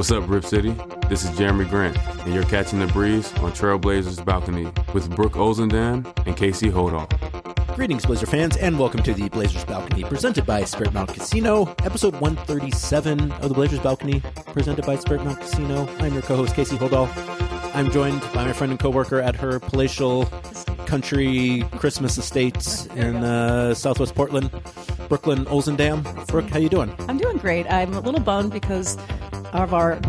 What's up, Rip City? This is Jeremy Grant, and you're catching the breeze on Trailblazers Balcony with Brooke Olzendam and Casey Holdahl. Greetings, Blazer fans, and welcome to the Blazers Balcony, presented by Spirit Mountain Casino, episode 137 of the Blazers Balcony, presented by Spirit Mountain Casino. I'm your co-host, Casey Holdahl. I'm joined by my friend and co-worker at her palatial country Christmas estates in southwest Portland, Brooklyn, Olzendam. Brooke, how you doing? I'm doing great. I'm a little bummed because of our,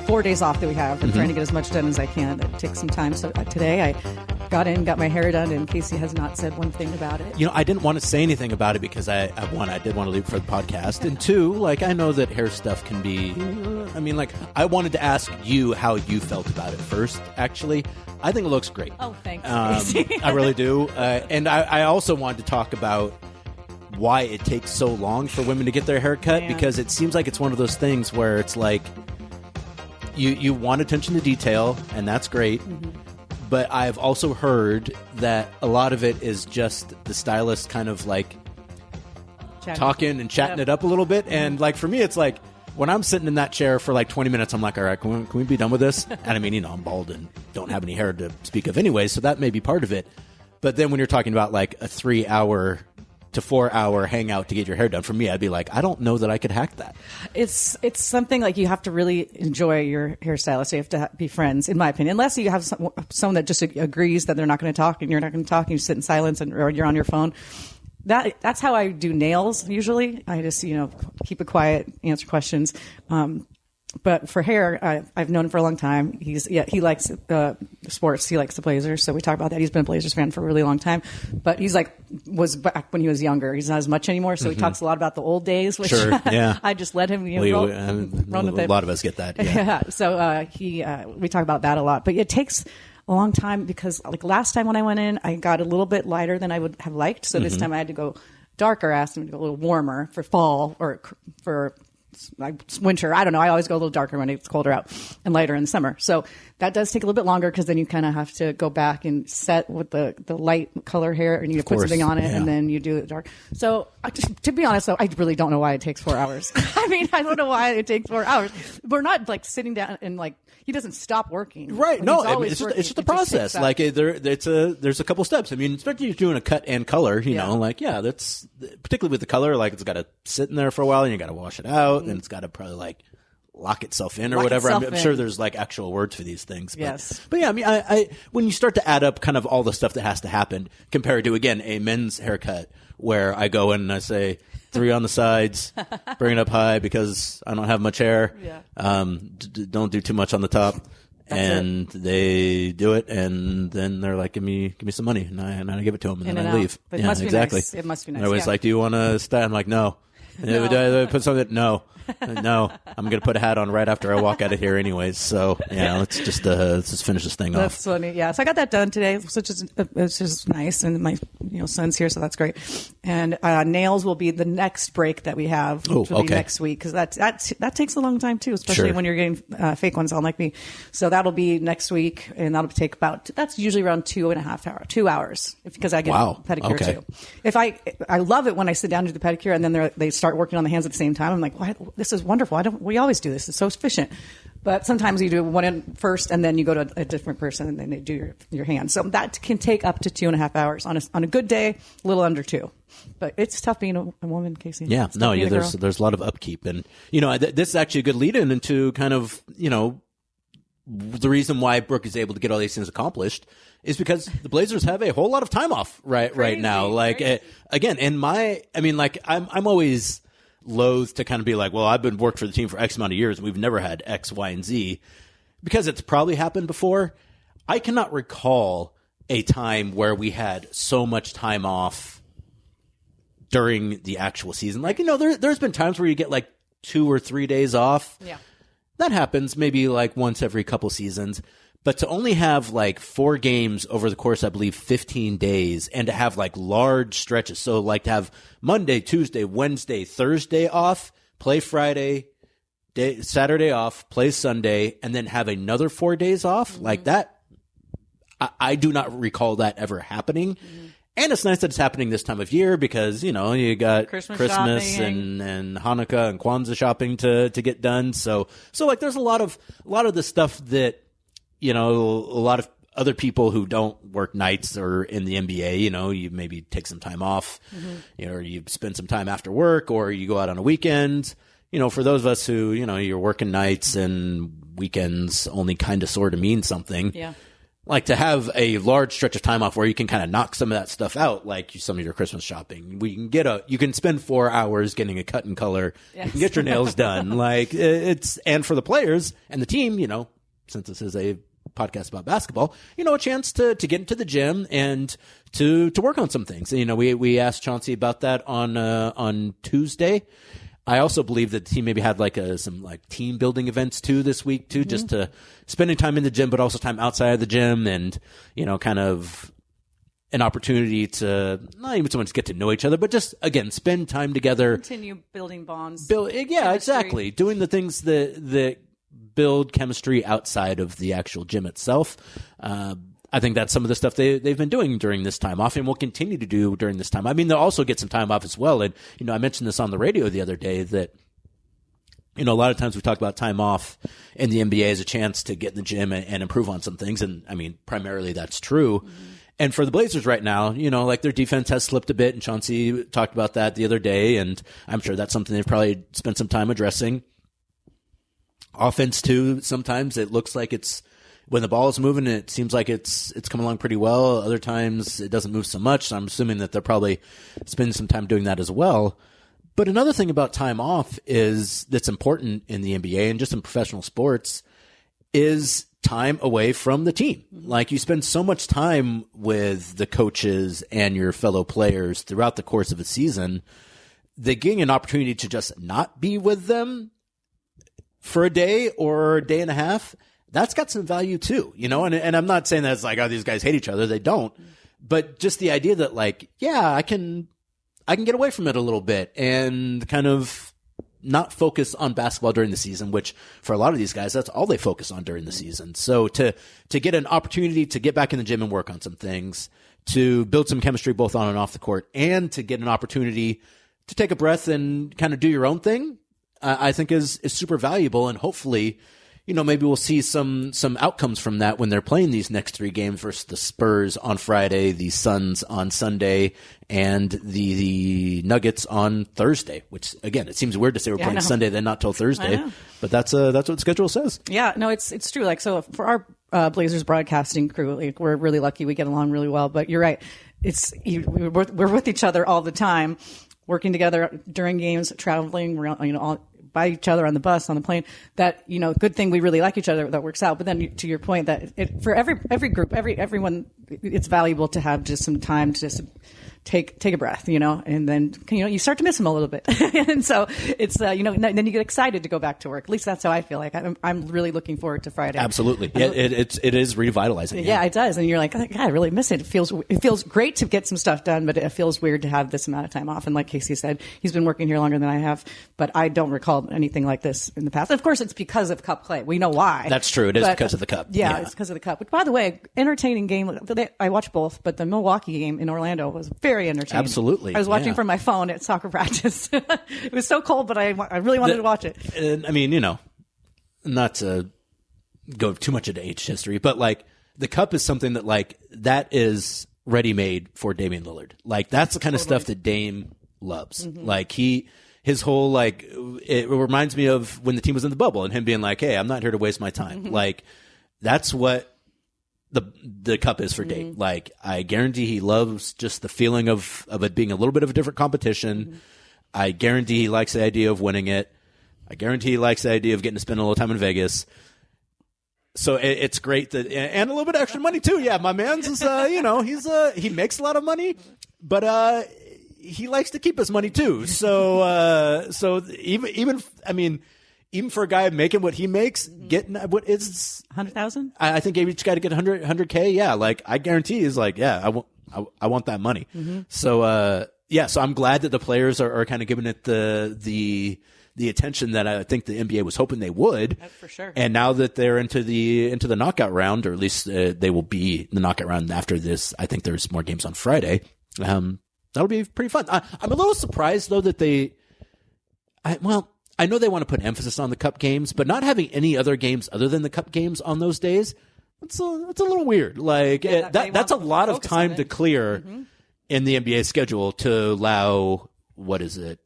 4 days off that we have. I'm trying to get as much done as I can. It takes some time. So today I got my hair done, and Casey has not said one thing about it. I didn't want to say anything about it because I did want to leave for the podcast. And two, I know that hair stuff can be, I wanted to ask you how you felt about it first, actually. I think it looks great. Oh, thanks, Casey. I really do. And I also wanted to talk about why it takes so long for women to get their hair cut, because it seems like it's one of those things where it's like you want attention to detail, and that's great. Mm-hmm. But I've also heard that a lot of it is just the stylist kind of talking and chatting it up a little bit. And for me, it's like when I'm sitting in that chair for 20 minutes, I'm like, all right, can we be done with this? And I'm bald and don't have any hair to speak of anyway, so that may be part of it. But then when you're talking about a 3 hour to 4 hour hangout to get your hair done, for me, I'd be like, I don't know that I could hack that. It's something you have to really enjoy your hairstylist. You have to be friends, in my opinion, unless you have someone that just agrees that they're not going to talk and you're not going to talk and you sit in silence or you're on your phone. That's how I do nails usually. I just keep it quiet, answer questions. But for hair, I've known him for a long time. He likes sports. He likes the Blazers, so we talk about that. He's been a Blazers fan for a really long time. But he's was back when he was younger. He's not as much anymore, so he talks a lot about the old days. Which sure, yeah. I just let him run with it. A lot of us get that. Yeah. So we talk about that a lot. But it takes a long time because last time when I went in, I got a little bit lighter than I would have liked. So this time I had to go darker. I asked him to go a little warmer for fall or for winter. I don't know. I always go a little darker when it's colder out and lighter in the summer. So that does take a little bit longer because then you kind of have to go back and set with the light color hair and you put something on it and then you do it dark. So to be honest, though, I really don't know why it takes 4 hours. I don't know why it takes 4 hours. We're not sitting down and he doesn't stop working. Right. No, it's just a process. There's a couple steps. Especially if you're doing a cut and color, that's particularly with the color, it's got to sit in there for a while and you got to wash it out and it's got to probably lock itself in or whatever. I'm sure there's actual words for these things. But, yes. But yeah, I when you start to add up kind of all the stuff that has to happen compared to, again, a men's haircut where I go in and I say 3 on the sides, bring it up high because I don't have much hair. Yeah. Don't do too much on the top. They do it, and then they're like, give me some money, and I give it to them, and then I leave. But it must be nice. It must be nice. They're always like, do you want to stay? I'm like, no. And they put something, no, I'm going to put a hat on right after I walk out of here anyways. So, let's just finish this thing off. That's funny. Yeah. So I got that done today, which is nice. And my, son's here, so that's great. And, nails will be the next break that we have, which will be next week. Cause that takes a long time too, especially when you're getting, fake ones on like me. So that'll be next week and that'll take that's usually around 2.5 hours, 2 hours because I get pedicure too. If I love it when I sit down to do the pedicure and then they start working on the hands at the same time. I'm like, this is wonderful. We always do this. It's so efficient. But sometimes you do one first and then you go to a different person and then they do your hands. So that can take up to 2.5 hours on a good day, a little under 2. But it's tough being a woman, Casey. Yeah, there's a lot of upkeep. And, this is actually a good lead-in into kind of, the reason why Brooke is able to get all these things accomplished is because the Blazers have a whole lot of time off right now. Again, I'm always loath to kind of be like, well, I've been worked for the team for X amount of years and we've never had X, Y, and Z because it's probably happened before. I cannot recall a time where we had so much time off during the actual season. There's been times where you get 2 or 3 days off. Yeah. That happens maybe once every couple seasons. But to only have 4 games over the course, I believe, 15 days, and to have large stretches. So to have Monday, Tuesday, Wednesday, Thursday off, play Friday, Saturday off, play Sunday, and then have another 4 days off like that. I do not recall that ever happening. Mm-hmm. And it's nice that it's happening this time of year because, you got Christmas and Hanukkah and Kwanzaa shopping to get done. So like there's a lot of the stuff that, a lot of other people who don't work nights or in the NBA, you maybe take some time off, or you spend some time after work or you go out on a weekend. For those of us who, you're working nights and weekends only kind of sort of mean something. Yeah. Like to have a large stretch of time off where you can kind of knock some of that stuff out, like some of your Christmas shopping. You can spend 4 hours getting a cut and color. Yes. You can get your nails done. Like and for the players and the team, since this is a podcast about basketball, a chance to get into the gym and to work on some things. And, we asked Chauncey about that on Tuesday. I also believe that the team maybe had some team building events too this week too, just to spending time in the gym, but also time outside of the gym and, kind of an opportunity to not even so much get to know each other, but just again, spend time together. Continue building bonds. Yeah, exactly. Doing the things that build chemistry outside of the actual gym itself. I think that's some of the stuff they've been doing during this time off and will continue to do during this time. I mean, they'll also get some time off as well. And, I mentioned this on the radio the other day that, a lot of times we talk about time off in the NBA as a chance to get in the gym and improve on some things. And I mean, primarily that's true. Mm-hmm. And for the Blazers right now, their defense has slipped a bit and Chauncey talked about that the other day. And I'm sure that's something they've probably spent some time addressing. Offense too, sometimes it looks like it's, when the ball is moving, it seems like it's coming along pretty well. Other times it doesn't move so much. So I'm assuming that they're probably spending some time doing that as well. But another thing about time off that's important in the NBA and just in professional sports is time away from the team. Like you spend so much time with the coaches and your fellow players throughout the course of a season, they getting an opportunity to just not be with them for a day or a day and a half. That's got some value too, and I'm not saying that it's like, oh, these guys hate each other. They don't. But just the idea that I can get away from it a little bit and kind of not focus on basketball during the season, which for a lot of these guys, that's all they focus on during the season. So to get an opportunity to get back in the gym and work on some things, to build some chemistry both on and off the court, and to get an opportunity to take a breath and kind of do your own thing, I think is super valuable. And hopefully, maybe we'll see some outcomes from that when they're playing these next 3 games versus the Spurs on Friday, the Suns on Sunday, and the Nuggets on Thursday, which, again, it seems weird to say we're playing Sunday, then not till Thursday. But that's what the schedule says. Yeah, no, it's true. So for our Blazers broadcasting crew, we're really lucky. We get along really well. But you're right. We're with each other all the time, working together during games, traveling, all by each other on the bus, on the plane. That, good thing we really like each other, that works out. But then to your point, that for every group, everyone, it's valuable to have just some time to just take a breath, and then, you start to miss them a little bit. And so it's, then you get excited to go back to work. At least that's how I feel like. I'm really looking forward to Friday. Absolutely. Yeah, it is revitalizing. Yeah, it does. And you're like, God, I really miss it. It feels great to get some stuff done, but it feels weird to have this amount of time off. And like Casey said, he's been working here longer than I have, but I don't recall anything like this in the past. Of course, it's because of Cup play. We know why. That's true. It is because of the Cup. Yeah, it's because of the Cup. Which, by the way, entertaining game. I watched both, but the Milwaukee game in Orlando was very entertaining. Absolutely. I was watching from my phone at soccer practice. It was so cold, but I really wanted to watch it. I mean, not to go too much into age history, but the Cup is something that that is ready-made for Damian Lillard. That's the kind of stuff that Dame loves. Mm-hmm. His whole, it reminds me of when the team was in the bubble and him being like, hey, I'm not here to waste my time. Mm-hmm. That's what the Cup is for Dame. Mm-hmm. I guarantee he loves just the feeling of it being a little bit of a different competition. Mm-hmm. I guarantee he likes the idea of winning it. I guarantee he likes the idea of getting to spend a little time in Vegas. So it's great that, and a little bit of extra money too. Yeah, my man's is, he makes a lot of money, but he likes to keep his money too. So even for a guy making what he makes, getting what is 100,000. I think each got to get 100K. Yeah, I guarantee he's I want that money. Mm-hmm. So so I'm glad that the players are kind of giving it the attention that I think the NBA was hoping they would. That's for sure. And now that they're into the knockout round, or at least they will be in the knockout round after this. I think there's more games on Friday. That'll be pretty fun. I'm a little surprised though that I know they want to put emphasis on the cup games, but not having any other games other than the cup games on those days, it's a little weird. Like that's a lot of time to clear in the NBA schedule to allow, what is it,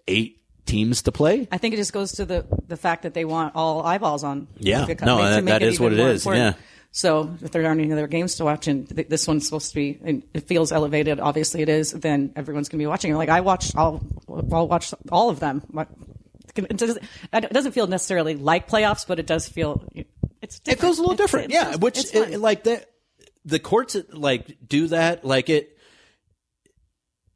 8 teams to play? I think it just goes to the fact that they want all eyeballs on. Yeah, that is what it is. Important. Yeah. So if there aren't any other games to watch, and this one's supposed to be, and it feels elevated, obviously it is, then everyone's going to be watching. Like I'll watch all of them. It doesn't feel necessarily like playoffs, but it does feel it's different. It feels a little different. Yeah, like the courts like do that. Like it.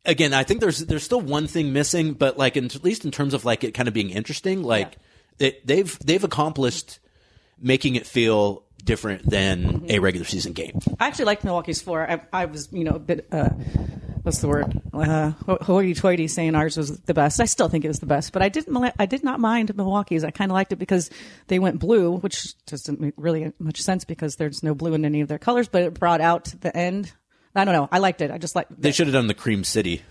Again, I think there's still one thing missing, but like at least in terms of like it kind of being interesting, like they've accomplished making it feel different than a regular season game. I actually liked Milwaukee's floor. I was, a bit, what's the word? Hoity-toity saying ours was the best. I still think it was the best, but I did not mind Milwaukee's. I kind of liked it because they went blue, which doesn't make really much sense because there's no blue in any of their colors, but it brought out the end. I don't know. I liked it. I just liked They should have done the Cream City.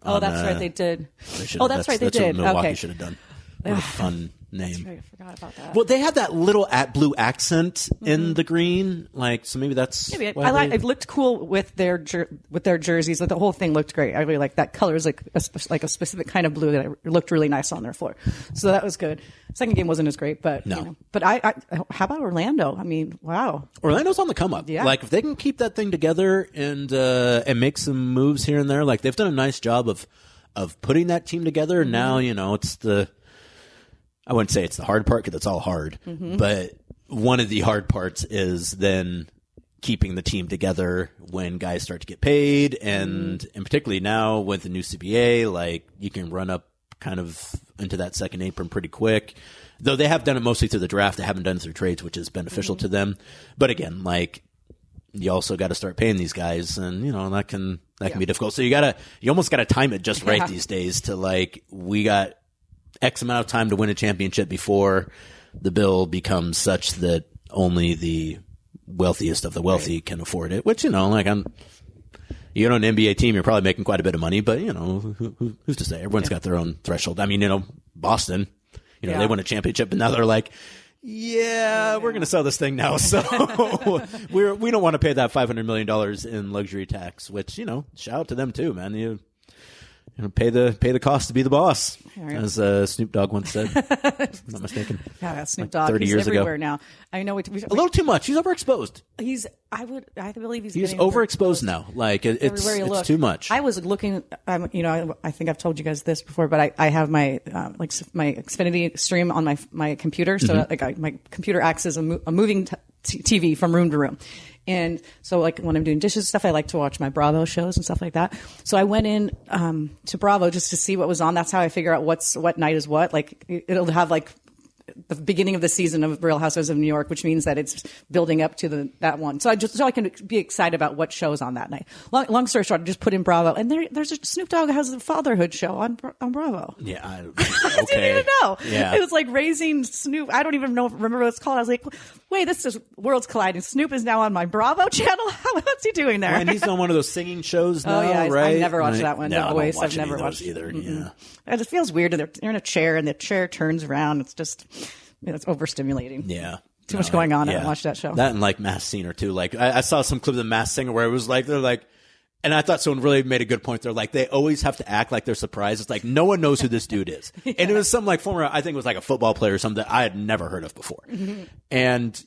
Oh, that's right. They did. That's right. They did. What Milwaukee okay. should have done. What a fun name. That's right. I forgot about that. Well, they had that little blue accent in the green, like so. Maybe that's it looked cool with their jerseys. Like the whole thing looked great. I really like that color is like a specific kind of blue that looked really nice on their floor. So that was good. Second game wasn't as great, but no. But I how about Orlando? I mean, wow. Orlando's on the come up. Yeah. Like if they can keep that thing together and make some moves here and there, like they've done a nice job of putting that team together. Now it's I wouldn't say it's the hard part because it's all hard, but one of the hard parts is then keeping the team together when guys start to get paid, and particularly now with the new CBA, like you can run up kind of into that second apron pretty quick. Though they have done it mostly through the draft, they haven't done it through trades, which is beneficial to them. But again, like you also got to start paying these guys, and that can be difficult. So you almost got to time it just right these days to like we got X amount of time to win a championship before the bill becomes such that only the wealthiest of the wealthy can afford it. Which, like an NBA team, you're probably making quite a bit of money, but who's to say? Everyone's got their own threshold. I mean, Boston, they won a championship, and now they're like, we're going to sell this thing now. So we don't want to pay that $500 million in luxury tax, which, shout out to them too, man. You pay the cost to be the boss, as Snoop Dogg once said. I'm not mistaken. Yeah, Snoop Dogg. 30 he's years everywhere ago. now. I know a little too much. He's overexposed. I believe he's overexposed now. Like it's too much. I was looking. I think I've told you guys this before, but I have my my Xfinity stream on my computer. So my computer acts as a moving TV from room to room. And so, like, when I'm doing dishes and stuff, I like to watch my Bravo shows and stuff like that. So I went in to Bravo just to see what was on. That's how I figure out what night is what. Like, it'll have, like, the beginning of the season of Real Housewives of New York, which means that it's building up to that one. So I can be excited about what shows on that night. Long story short, I just put in Bravo, and there's a Snoop Dogg has a fatherhood show on Bravo. Yeah, I didn't even know. Yeah. It was like Raising Snoop. I don't even remember what it's called. I was like, wait, this is worlds colliding. Snoop is now on my Bravo channel. What's he doing there? And he's on one of those singing shows now, right? I never watched that one. No, The Voice. I've never watched either. Yeah. It just feels weird. They're in a chair, and the chair turns around. It's just, it's overstimulating. Yeah. Too much going on. I haven't watched that show. That and like Masked Singer too. Like I saw some clip of the Masked Singer where it was like they're like, and I thought someone really made a good point. They're like, they always have to act like they're surprised. It's like no one knows who this dude is, and it was some like former, I think it was like a football player or something that I had never heard of before. And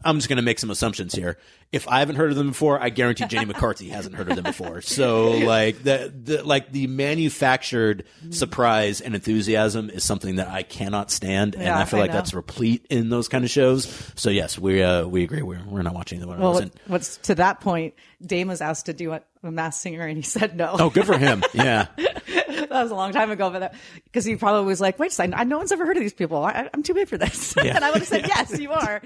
I'm just going to make some assumptions here. If I haven't heard of them before, I guarantee Jenny McCarthy hasn't heard of them before. So like the manufactured surprise and enthusiasm is something that I cannot stand, and I feel like that's replete in those kind of shows. So yes, we agree. We're not watching the one. Well, what's to that point, Dame was asked to do a Masked Singer, and he said no. Oh, good for him. Yeah. That was a long time ago, but because he probably was like, wait a second, no one's ever heard of these people. I'm too big for this. Yeah. And I would have said, yes, you are.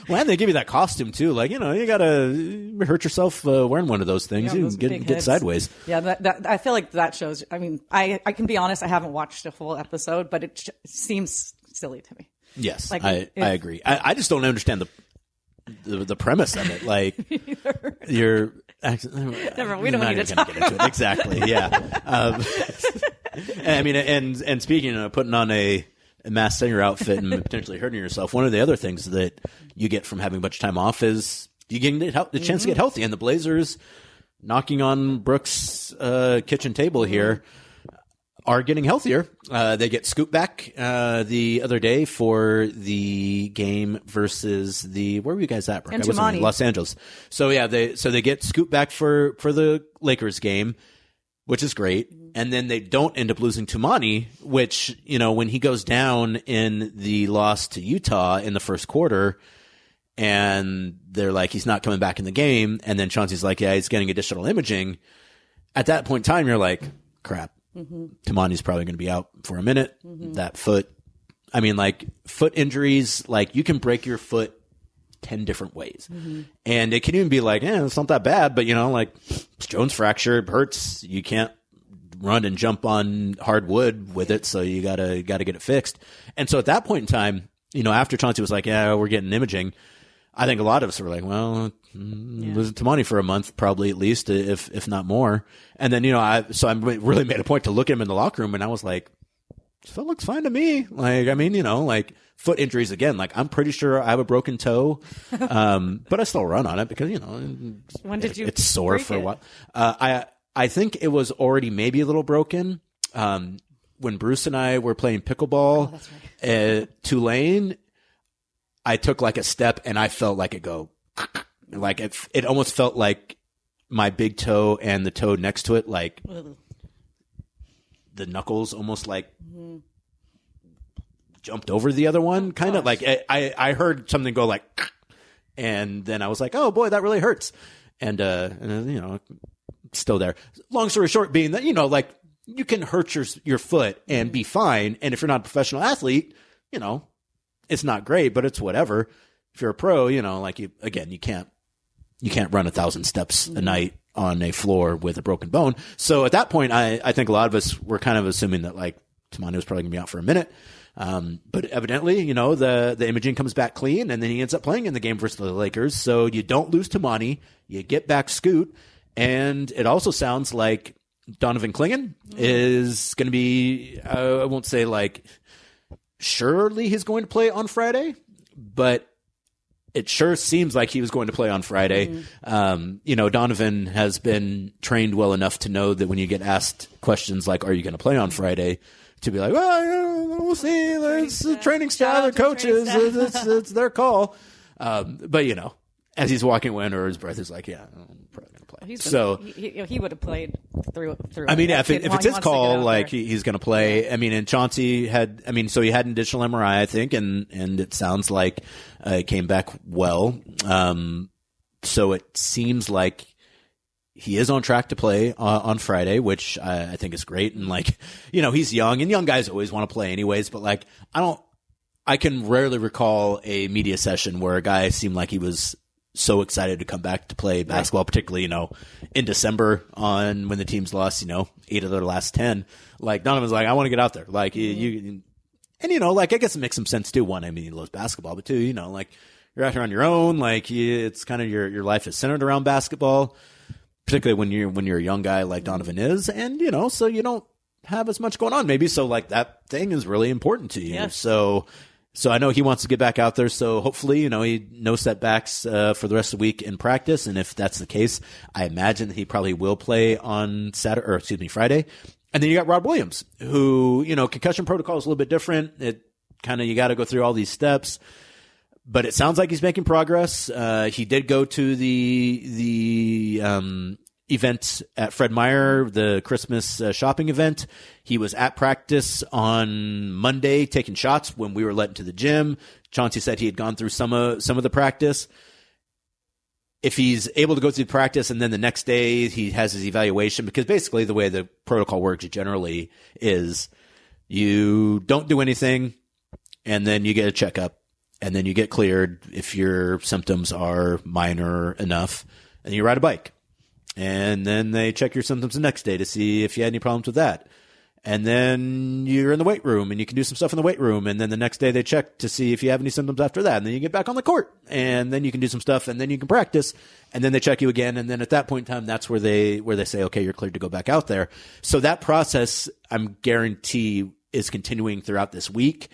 Well, and they give you that costume too. Like, you got to hurt yourself wearing one of those things. You can get sideways. Yeah, that I feel like that shows. I mean, I can be honest, I haven't watched a full episode, but it seems silly to me. Yes, like, I agree. I just don't understand the premise of it. Like, Never, we don't need to talk. Get into it. Exactly. Yeah. I mean, and speaking of putting on a Masked Singer outfit and potentially hurting yourself, one of the other things that you get from having a bunch of time off is you getting the chance to get healthy. And the Blazers, knocking on Brooke's kitchen table here, are getting healthier. They get Scoop back the other day for the game versus where were you guys at, Brooke? And Toumani. Los Angeles. So yeah, they get Scoop back for the Lakers game, which is great. And then they don't end up losing Toumani, which, when he goes down in the loss to Utah in the first quarter, and they're like, he's not coming back in the game. And then Chauncey's like, yeah, he's getting additional imaging. At that point in time, you're like, crap. Toumani's probably going to be out for a minute. That foot, I mean, like foot injuries, like you can break your foot 10 different ways. And it can even be like, it's not that bad, but like Jones fracture, it hurts. You can't run and jump on hard wood with it. So you gotta get it fixed. And so at that point in time, after Chauncey was like, yeah, we're getting imaging, I think a lot of us were like, well, losing Toumani for a month, probably at least, if not more. And then, I really made a point to look at him in the locker room, and I was like, "That looks fine to me." Like, I mean, like foot injuries again. Like, I'm pretty sure I have a broken toe, but I still run on it because when did you? It's sore for a while. I think it was already maybe a little broken when Bruce and I were playing pickleball at Tulane. I took like a step and I felt like it go, like it almost felt like my big toe and the toe next to it, like the knuckles almost like jumped over the other one. Kind of like I heard something go like, and then I was like, oh boy, that really hurts. And still there. Long story short being that, like you can hurt your foot and be fine. And if you're not a professional athlete, it's not great, but it's whatever. If you're a pro, like you can't run 1,000 steps a night on a floor with a broken bone. So at that point, I think a lot of us were kind of assuming that like Toumani was probably gonna be out for a minute. But evidently, the imaging comes back clean, and then he ends up playing in the game versus the Lakers. So you don't lose Toumani, you get back Scoot, and it also sounds like Donovan Clingan is going to be, I won't say like, surely he's going to play on Friday, but it sure seems like he was going to play on Friday. Donovan has been trained well enough to know that when you get asked questions like, are you going to play on Friday? To be like, well, we'll see. It's training staff, the coaches. It's their call. But, as he's walking away under his breath, he's like, yeah, I'm probably going to play. He would have played through. I mean, if it's his call, like he's going to play. I mean, and Chauncey so he had an additional MRI, I think, and it sounds like it came back well. So it seems like he is on track to play on Friday, which I think is great. And like, he's young, and young guys always want to play anyways. But like, I can rarely recall a media session where a guy seemed like he was so excited to come back to play basketball, particularly, in December when the team's lost, 8 of their last 10. Like Donovan's like, I want to get out there. Like and I guess it makes some sense too. One, I mean, he loves basketball, but two, like you're out here on your own. Like it's kind of your life is centered around basketball, particularly when you're a young guy like Donovan is. And, so you don't have as much going on maybe. So like that thing is really important to you. Yes. So I know he wants to get back out there. So hopefully, no setbacks for the rest of the week in practice. And if that's the case, I imagine he probably will play on Friday. And then you got Rob Williams, who, concussion protocol is a little bit different. It kind of, you got to go through all these steps, but it sounds like he's making progress. He did go to the event at Fred Meyer, the Christmas shopping event. He was at practice on Monday taking shots when we were let into the gym. Chauncey said he had gone through some of the practice. If he's able to go through practice and then the next day he has his evaluation, because basically the way the protocol works generally is you don't do anything and then you get a checkup and then you get cleared if your symptoms are minor enough, and you ride a bike. And then they check your symptoms the next day to see if you had any problems with that. And then you're in the weight room and you can do some stuff in the weight room. And then the next day they check to see if you have any symptoms after that. And then you get back on the court and then you can do some stuff and then you can practice. And then they check you again. And then at that point in time, that's where they say, okay, you're cleared to go back out there. So that process, I'm guarantee, is continuing throughout this week.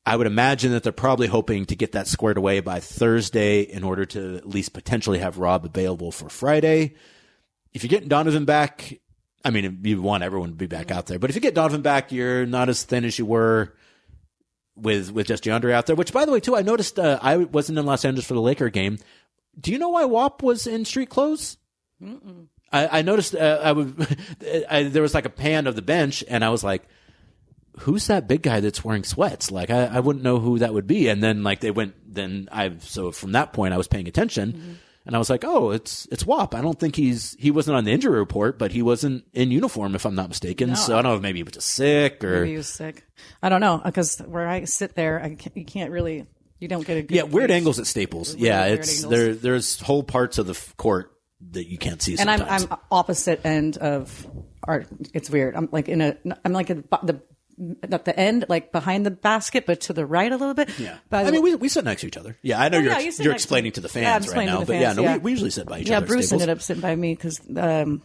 I would imagine that they're probably hoping to get that squared away by Thursday in order to at least potentially have Rob available for Friday. If you're getting Donovan back, I mean, you want everyone to be back out there. But if you get Donovan back, you're not as thin as you were with just DeAndre out there. Which, by the way, too, I noticed I wasn't in Los Angeles for the Laker game. Do you know why WAP was in street clothes? I noticed there was like a pan of the bench, and I was like, who's that big guy that's wearing sweats? Like, I wouldn't know who that would be. And then, like, so from that point, I was paying attention. And I was like, oh, it's WAP. I don't think he wasn't on the injury report, but he wasn't in uniform, if I'm not mistaken. No. So I don't know if maybe he was just sick or. Maybe he was sick. I don't know, because where I sit there, you can't really, you don't get a good. Weird angles at Staples. There's whole parts of the court that you can't see sometimes. And I'm opposite end of art. It's weird. I'm like at the end, like behind the basket, but to the right a little bit. Yeah. I mean, we sit next to each other. Yeah, I know you're explaining to the fans right now, but we usually sit by each other. Yeah, Bruce ended up sitting by me because a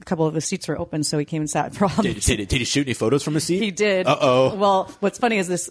couple of his seats were open, so he came and sat for all of us. Did he shoot any photos from his seat? He did. Uh-oh. Well, what's funny is this.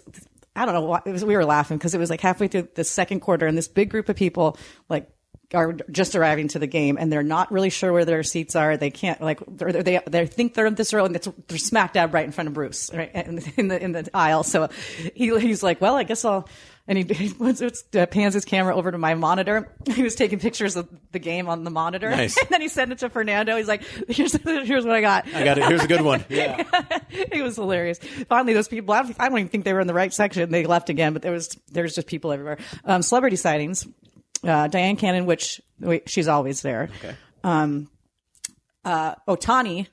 I don't know why we were laughing because it was like halfway through the second quarter, and this big group of people like are just arriving to the game, and they're not really sure where their seats are. They can't they think they're in this row, and they're smack dab right in front of Bruce, right in the aisle. So he's like, well, I guess I'll. And he pans his camera over to my monitor. He was taking pictures of the game on the monitor. Nice. And then he sent it to Fernando. He's like, here's what I got. I got it. Here's a good one. Yeah. It was hilarious. Finally, those people, I don't even think they were in the right section. They left again, but there was just people everywhere. Celebrity sightings. Diane Cannon, she's always there. Okay. Ohtani.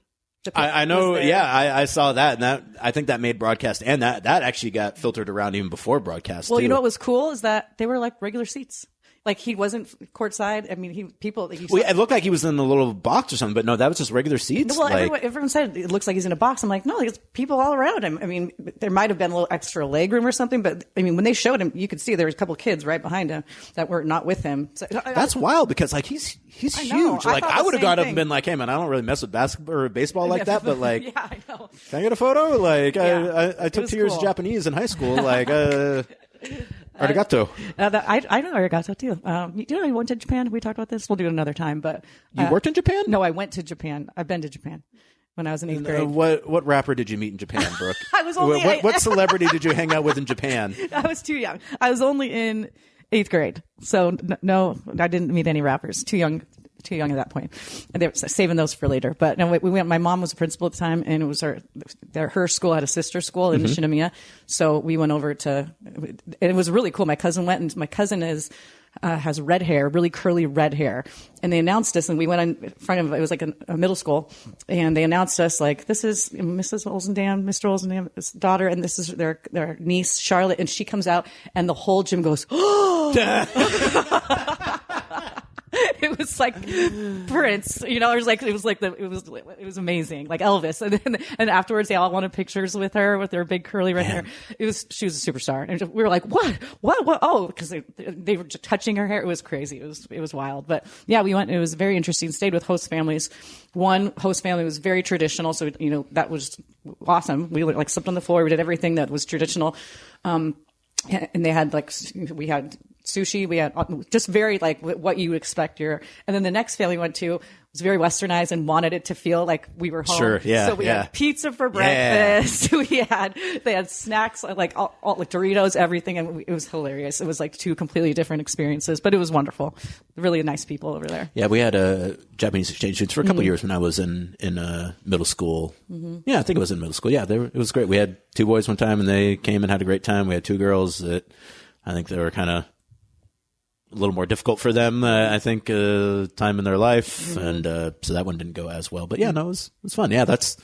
I know. Yeah, I saw that, and I think that made broadcast, and that actually got filtered around even before broadcast. Well, too. You know what was cool is that they were like regular seats. Like he wasn't courtside. I mean, it looked like he was in a little box or something, but no, that was just regular seats. Well, everyone said it looks like he's in a box. I'm like, no, there's people all around him. I mean, there might have been a little extra leg room or something, but I mean, when they showed him, you could see there was a couple of kids right behind him that were not with him. So, that's wild because like he's huge. Like I would have got up and been like, hey man, I don't really mess with basketball or baseball like that, but like, yeah, I know. Can I get a photo? Like I took 2 years of Japanese in high school. Like arigato. I know arigato too. You know, I went to Japan. We talked about this. We'll do it another time. But you worked in Japan? No, I went to Japan. I've been to Japan when I was in 8th grade. What rapper did you meet in Japan, Brooke? I was only what celebrity did you hang out with in Japan? I was too young. I was only in 8th grade, so no, I didn't meet any rappers. Too young at that point. And they were saving those for later. But no, we went. My mom was a principal at the time, and it was her school had a sister school in Nishinomiya. So we went over and it was really cool. My cousin went, and my cousin has red hair, really curly red hair. And they announced us, and we went in front of, it was like a middle school, and they announced us like, this is Mrs. Olzendam, Mr. Olzendam's daughter, and this is their niece, Charlotte. And she comes out, and the whole gym goes, oh! It was like Prince, you know. It was amazing, like Elvis. And afterwards, they all wanted pictures with her with their big curly red hair. She was a superstar, and we were like, what? Oh, because they were just touching her hair. It was crazy. It was wild. But yeah, we went. It was very interesting. Stayed with host families. One host family was very traditional, so you know that was awesome. We like slept on the floor. We did everything that was traditional, and they had we had sushi. We had just very like what you would expect. And then the next family we went to was very westernized and wanted it to feel like we were home. Sure, yeah. So we had pizza for breakfast. Yeah. They had snacks like all like Doritos, everything, and it was hilarious. It was like 2 completely different experiences, but it was wonderful. Really nice people over there. Yeah, we had Japanese exchange students for a couple of years when I was in middle school. Yeah, I think it was in middle school. Yeah, it was great. We had 2 boys one time, and they came and had a great time. We had 2 girls that I think they were kind of a little more difficult for them, I think, time in their life. And so that one didn't go as well. But yeah, no, it was fun. Yeah, that's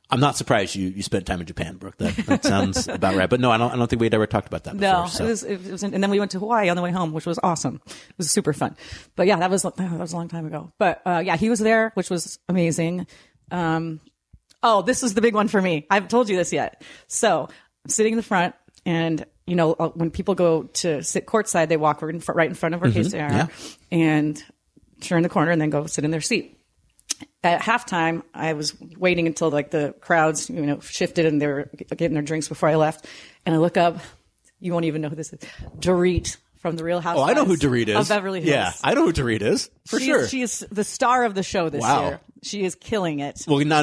I'm not surprised you spent time in Japan, Brooke. That sounds about right. But no, I don't think we'd ever talked about that before. No, so. It was and then we went to Hawaii on the way home, which was awesome. It was super fun. But yeah, that was a long time ago. But yeah, he was there, which was amazing. Oh, this is the big one for me. I haven't told you this yet. So I'm sitting in the front, and when people go to sit courtside, they walk right in front of where Casey are, and turn the corner and then go sit in their seat. At halftime, I was waiting until like the crowds, shifted and they were getting their drinks before I left. And I look up. You won't even know who this is. Dorit from The Real Housewives. Oh, I know who Dorit is. Of Beverly Hills. Yeah, I know who Dorit is for sure. She is the star of the show this year. She is killing it. Well, no,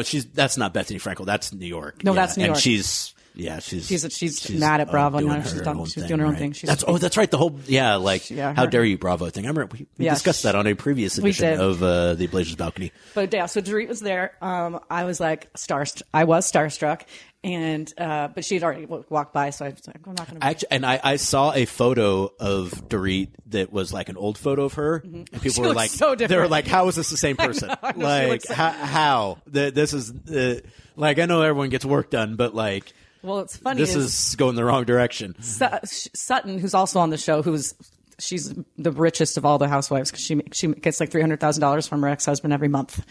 that's not Bethany Frankel. That's New York. No, that's New York. And she's mad at Bravo now. She's doing her own thing. That's right. The whole how dare you Bravo thing. I remember we discussed that on a previous edition of the Blazers Balcony. But yeah, so Dorit was there. I was like starstruck, and but she had already walked by, so I was like, I'm not going to. Actually, and I saw a photo of Dorit that was like an old photo of her, and people were like, so different. They were like, how is this the same person? I know, how this is like, I know everyone gets work done, but like. Well, it's funny. This is going the wrong direction. Sutton, who's also on the show, she's the richest of all the housewives because she gets like $300,000 from her ex-husband every month.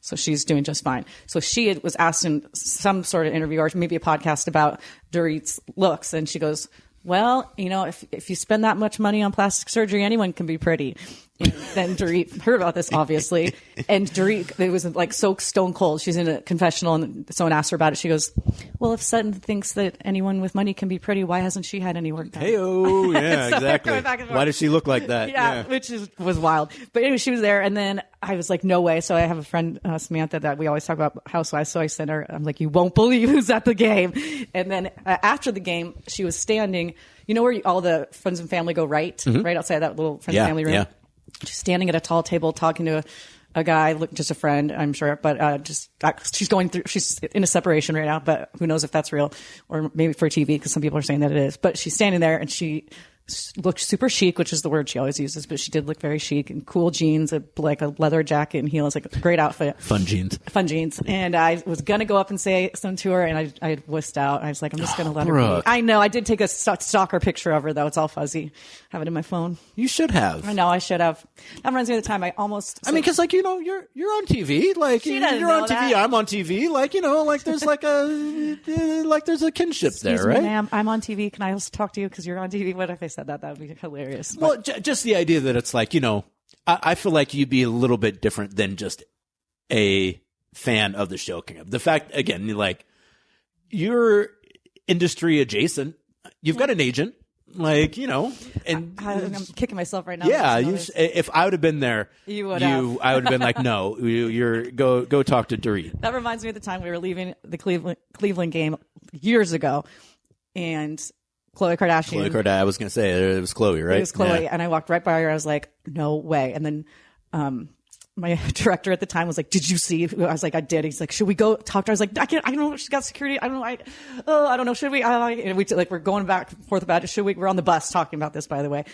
So she's doing just fine. So she was asked in some sort of interview or maybe a podcast about Dorit's looks, and she goes, well, if you spend that much money on plastic surgery, anyone can be pretty. And then Dorit heard about this, obviously. And Dorit, it was like so stone cold. She's in a confessional, and someone asked her about it. She goes, well, if Sutton thinks that anyone with money can be pretty, why hasn't she had any work done? Hey-oh, yeah, so exactly. Why does she look like that? Yeah. Which was wild. But anyway, she was there, and then I was like, no way. So I have a friend, Samantha, that we always talk about housewives. So I sent her, I'm like, you won't believe who's at the game. And then after the game, she was standing, where all the friends and family go right outside that little friends and family room. Yeah. She's standing at a tall table talking to a guy, just a friend, I'm sure, but she's in a separation right now, but who knows if that's real or maybe for TV because some people are saying that it is. But she's standing there and she looked super chic, which is the word she always uses, but she did look very chic and cool jeans, like a leather jacket and heels, like a great outfit. Fun jeans. And I was going to go up and say something to her, and I wussed out. I was like, I'm just going to let her be. I know. I did take a stalker picture of her, though. It's all fuzzy. I have it in my phone. You should have. I know. I should have. That reminds me of the time because you're on TV. Like, you're on TV. That. I'm on TV. Like, there's a kinship there, right? Ma'am, I'm on TV. Can I also talk to you because you're on TV? What if I said that? That would be hilarious. Well, just the idea that it's like, I feel like you'd be a little bit different than just a fan of the show. The fact, again, you're industry adjacent. You've got an agent, and I'm kicking myself right now. Yeah, if I would have been there, I would have been like, no, you're go talk to Dorit. That reminds me of the time we were leaving the Cleveland game years ago, and Khloe Kardashian. I was going to say it was Khloe, right? It was Khloe, and I walked right by her. I was like, no way. And then my director at the time was like, did you see? I was like, I did. He's like, should we go talk to her? I was like, I don't know. She's got security. I don't know. I don't know. Should we? And we're going back and forth about it. Should we? We're on the bus talking about this, by the way.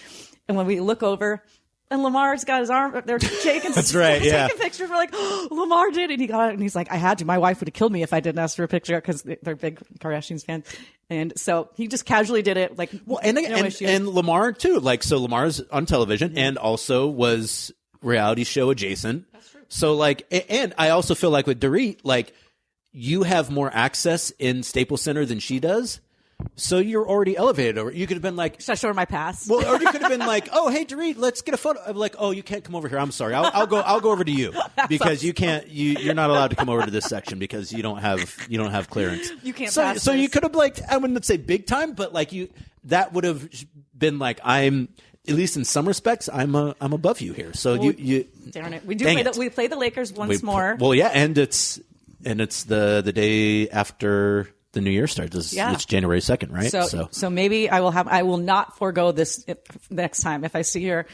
And when we look over, and Lamar's got his arm, they're shaking. That's right, yeah. Taking pictures. We're like, oh, Lamar did. And he got it. And he's like, I had to. My wife would have killed me if I didn't ask for a picture because they're big Kardashians fans. And so he just casually did it. Like, well, and Lamar too. Like, so Lamar's on television and also was reality show adjacent. That's true. So and I also feel like with Dorit, you have more access in Staples Center than she does. So you're already elevated over. You could have been like, should I show her my pass? Well, or you could have been like, oh, hey, Dorit, let's get a photo. I'm like, oh, you can't come over here. I'm sorry. I'll go over to you because you can't. You're not allowed to come over to this section because you don't have clearance. You can't. So you could have I wouldn't say big time, but that would have been I'm. At least in some respects, I'm above you here. So you darn it. We play the Lakers once more. Well, yeah, and it's the day after the new year starts. It's January 2nd, right? So maybe I will not forego this next time. If I see her,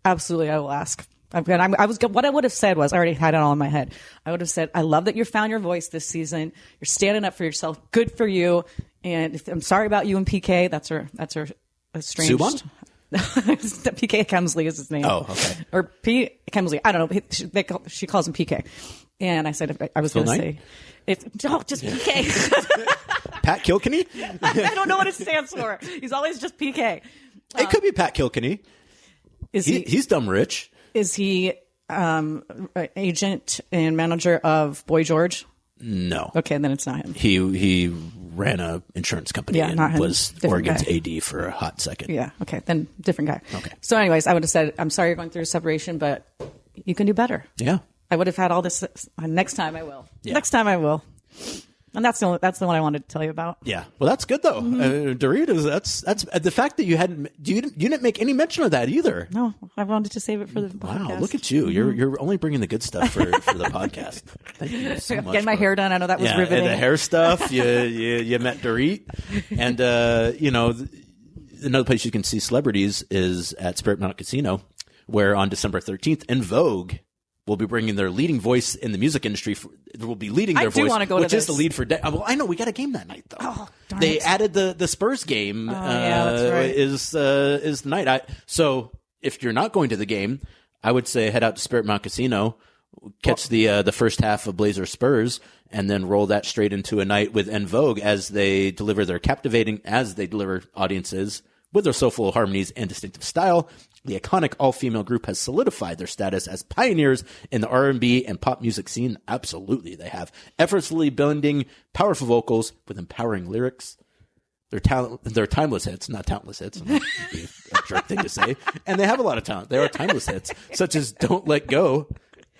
absolutely I will ask. What I would have said was, I already had it all in my head. I would have said, I love that you found your voice this season. You're standing up for yourself. Good for you. And I'm sorry about you and PK. That's her strange. Subban? PK Kemsley is his name. Oh, okay. Or P. Kemsley. I don't know. She calls him PK. And I said, I was going to say, just PK. Pat Kilkenny? I don't know what it stands for. He's always just PK. It could be Pat Kilkenny. He's dumb rich. Is he agent and manager of Boy George? No. Okay, then it's not him. He ran a insurance company and not him. was Different Oregon's guy. AD for a hot second. Yeah, okay, then different guy. Okay. So anyways, I would have said, I'm sorry you're going through a separation, but you can do better. Yeah. I would have had all this. Next time I will. Yeah. Next time I will. And that's the one I wanted to tell you about. Yeah. Well, that's good though. Dorit, that's the fact that you didn't make any mention of that either. No, I wanted to save it for the podcast. Wow, look at you. You're only bringing the good stuff for the podcast. Thank you so much. Getting my hair done. I know that was riveting. And the hair stuff. You met Dorit. And, another place you can see celebrities is at Spirit Mountain Casino, where on December 13th in Vogue will be bringing their leading voice in the music industry. Will be leading their voice, which is the lead for. Well, I know we got a game that night though. Oh, darn they it. added the Spurs game. That's right. Is the night. So if you're not going to the game, I would say head out to Spirit Mountain Casino, catch the first half of Blazers Spurs, and then roll that straight into a night with En Vogue as they deliver audiences with their soulful harmonies and distinctive style. The iconic all-female group has solidified their status as pioneers in the R&B and pop music scene. Absolutely, they have. Effortlessly blending powerful vocals with empowering lyrics. They're timeless hits, not talentless hits. That'd be a jerk thing to say. And they have a lot of talent. They are timeless hits, such as Don't Let Go,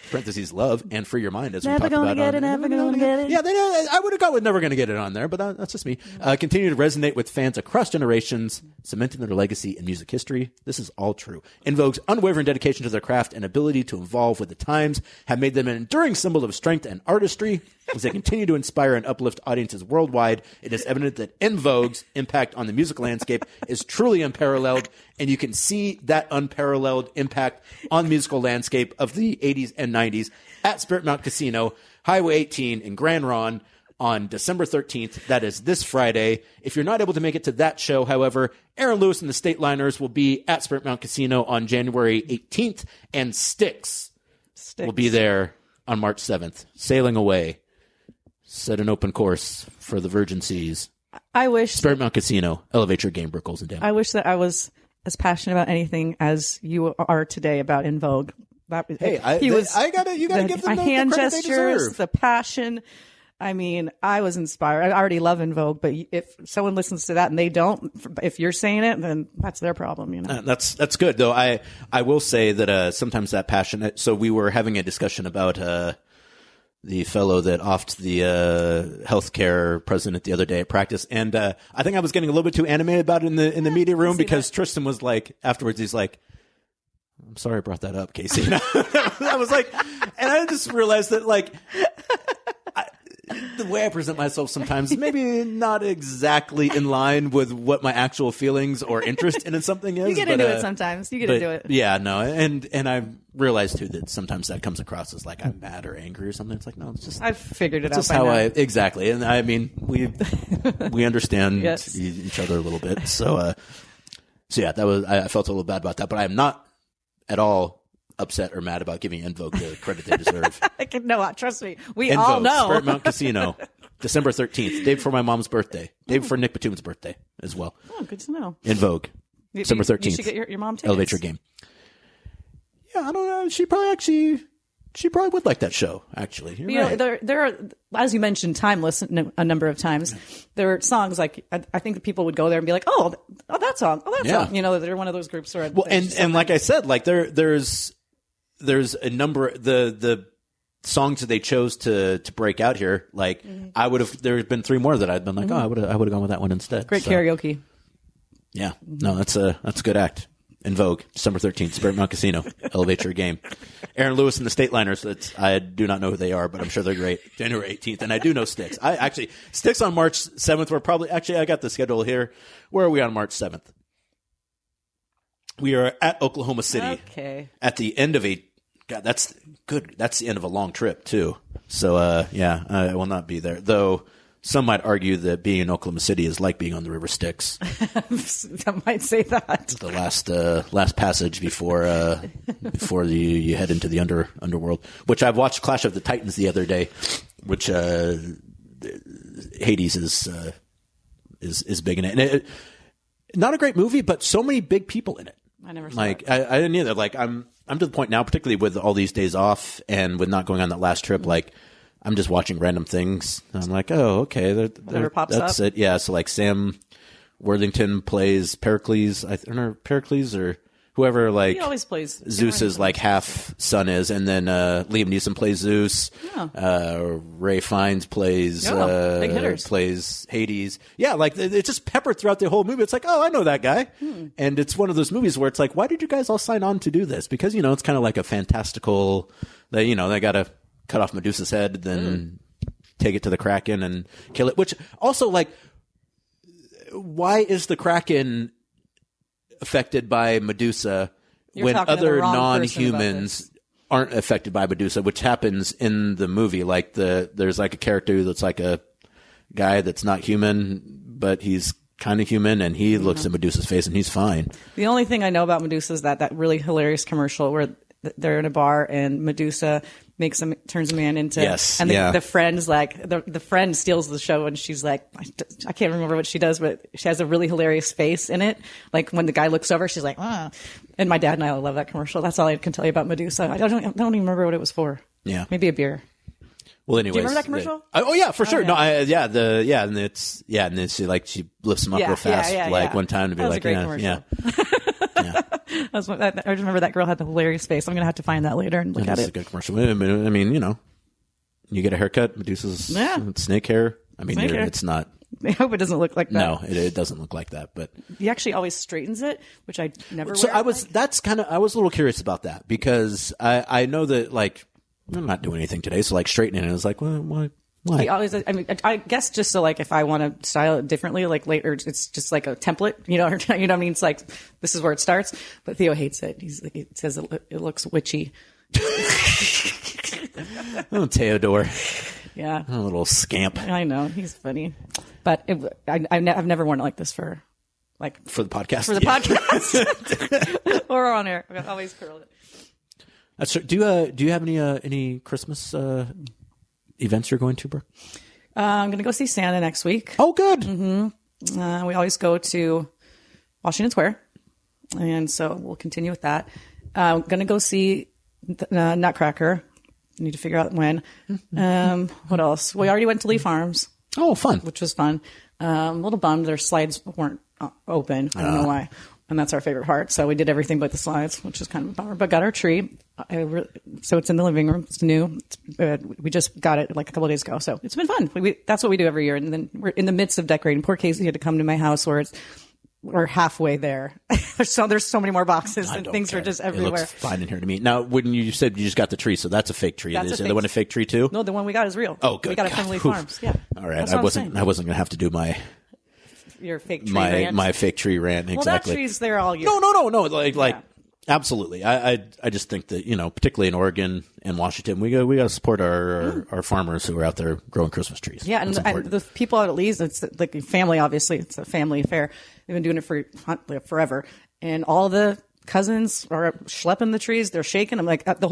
parentheses love, and Free Your Mind, as we talked about. Never gonna get it. Yeah, I would have gone with Never Gonna Get It on there, but that's just me. Continue to resonate with fans across generations, cementing their legacy in music history. This is all true. En Vogue's unwavering dedication to their craft and ability to evolve with the times have made them an enduring symbol of strength and artistry. As they continue to inspire and uplift audiences worldwide, it is evident that En Vogue's impact on the music landscape is truly unparalleled, and you can see that unparalleled impact on the musical landscape of the 80s and 90s at Spirit Mountain Casino, Highway 18 in Grand Ronde on December 13th. That is this Friday. If you're not able to make it to that show, however, Aaron Lewis and the Stateliners will be at Spirit Mountain Casino on January 18th, and Styx will be there on March 7th, sailing away. Set an open course for the Virgin Seas. I wish Spirit Mountain Casino. Elevate your game, Brooke Olzendam. I wish that I was as passionate about anything as you are today about En Vogue. You gotta give them the hand credit they gestures, deserve. the passion. I mean, I was inspired. I already love En Vogue, but if someone listens to that and they don't, if you're saying it, then that's their problem. You know, that's good though. I will say that sometimes that passion. So we were having a discussion about the fellow that offed the healthcare president the other day at practice, and I think I was getting a little bit too animated about it in the media room because Tristan was like, afterwards, he's like, "I'm sorry I brought that up, Casey." I was like, and I just realized that like. The way I present myself sometimes is maybe not exactly in line with what my actual feelings or interest in something is. You get into it sometimes. You get into it. Yeah, no, and I realized too that sometimes that comes across as like I'm mad or angry or something. It's like no, it's just I've figured it out. Just by how now. exactly, and I mean we understand Yes. each other a little bit. So yeah, that was I felt a little bad about that, but I am not at all upset or mad about giving En Vogue the credit they deserve. No, trust me. We En all Vogue, know. Spirit Mountain Casino, December 13th, day before my mom's birthday, day before Nick Batum's birthday as well. Oh, good to know. En Vogue, December 13th. You should get your mom tickets. Elevate your game. Yeah, I don't know. She probably would like that show. Actually, You're right. know, there are, as you mentioned, timeless a number of times. There are songs like I think that people would go there and be like, oh, that song, song. You know, they're one of those groups where well, and like I said, like there's a number the songs that they chose to break out here. Like I would have, there's been three more that I'd been like, I would have gone with that one instead. Great karaoke. Yeah, no, that's a good act. En Vogue, December 13th, Spirit Mountain Casino. Elevate your game. Aaron Lewis and the Stateliners. I do not know who they are, but I'm sure they're great. January 18th, and I do know Styx. Styx on March 7th. I got the schedule here. Where are we on March 7th? We are at Oklahoma City. Okay. At the end of that's good. That's the end of a long trip too. So I will not be there. Though some might argue that being in Oklahoma City is like being on the River Styx. Some might say that. The last passage before you head into the underworld. Which I've watched Clash of the Titans the other day, which Hades is big in it. And not a great movie, but so many big people in it. I never saw it. I didn't either. Like I'm to the point now, particularly with all these days off and with not going on that last trip, like I'm just watching random things. And I'm like, oh, okay. Whatever pops that's up. it. Yeah. So like Sam Worthington plays Pericles. I don't know, Pericles or whoever, like He always plays Zeus's like half son is, and then Liam Neeson plays Zeus. Oh. Ray Fiennes plays big hitters. plays Hades. Yeah, like it's just peppered throughout the whole movie. It's like, oh, I know that guy. And it's one of those movies where it's like, why did you guys all sign on to do this? Because it's kind of like a fantastical. They got to cut off Medusa's head, then take it to the Kraken and kill it. Which also, like, why is the Kraken affected by Medusa when other non-humans aren't affected by Medusa, which happens in the movie? Like there's like a character that's like a guy that's not human, but he's kind of human, and he looks at Medusa's face and he's fine. The only thing I know about Medusa is that really hilarious commercial where they're in a bar and Medusa turns a man into, and the friend's like, the friend steals the show, and she's like, I can't remember what she does, but she has a really hilarious face in it. Like when the guy looks over, she's like, ah. And my dad and I love that commercial. That's all I can tell you about Medusa. I don't even remember what it was for. Yeah. Maybe a beer. Well, anyways. Do you remember that commercial? Oh yeah, for sure. Yeah. And then she lifts him up real fast, one time to be like, yeah. I remember that girl had the hilarious face. I'm going to have to find that later and look at it. It's a good commercial. I mean, you get a haircut, Medusa's snake hair. I mean, it's not. I hope it doesn't look like that. No, it doesn't look like that. But he actually always straightens it, which I never. So I was a little curious about that because I know that like I'm not doing anything today, so like straightening it is like, well, why? He always, I guess just so like if I want to style it differently, like later, it's just like a template, you know what I mean? It's like, this is where it starts, but Theo hates it. He says it looks witchy. Oh, Theodore. Yeah. A little scamp. I know. He's funny. But I've never worn it like this for the podcast. For the podcast. Or on air. I always curl it. That's true. Do you have any Christmas, events you're going to, Brooke? I'm going to go see Santa next week. Oh, good. Mm-hmm. We always go to Washington Square, and so we'll continue with that. I'm going to go see Nutcracker. I need to figure out when. What else? We already went to Lee Farms. Oh, fun. Which was fun. A little bummed their slides weren't open. I don't know why. And that's our favorite part. So we did everything but the slides, which is kind of a bummer. But got our tree. So it's in the living room. It's new. We just got it like a couple of days ago. So it's been fun. That's what we do every year. And then we're in the midst of decorating. Poor Casey had to come to my house where we're halfway there. There's so many more boxes and things are just everywhere. It looks fine in here to me. Now, when you said you just got the tree, so that's a fake tree. Is the one a fake tree too? No, the one we got is real. Oh, good. We got it from Lee Farms. Yeah. All right. I wasn't going to have to do your fake tree rant. My fake tree rant. Exactly. Well, that tree's there all year. No. Like absolutely. I just think that, particularly in Oregon and Washington, we got to support our farmers who are out there growing Christmas trees. Yeah. And the people out at Lee's, it's like family, obviously. It's a family affair. They've been doing it for forever. And all the cousins are schlepping the trees. They're shaking them. Like the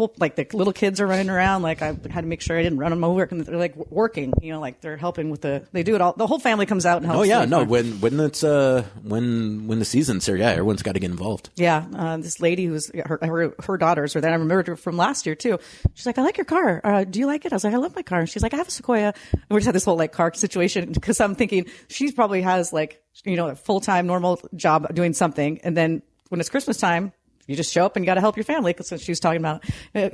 little kids are running around. Like I had to make sure I didn't run them over. And they're like working, like they're helping with they do it all. The whole family comes out and helps. Oh yeah. No, when it's, when the season's here, everyone's got to get involved. Yeah. This lady who's her daughters were there. I remembered her from last year too. She's like, I like your car. Do you like it? I was like, I love my car. And she's like, I have a Sequoia. And we just had this whole like car situation because I'm thinking she probably has like, a full-time normal job doing something. And then when it's Christmas time, you just show up and you got to help your family. Because she was talking about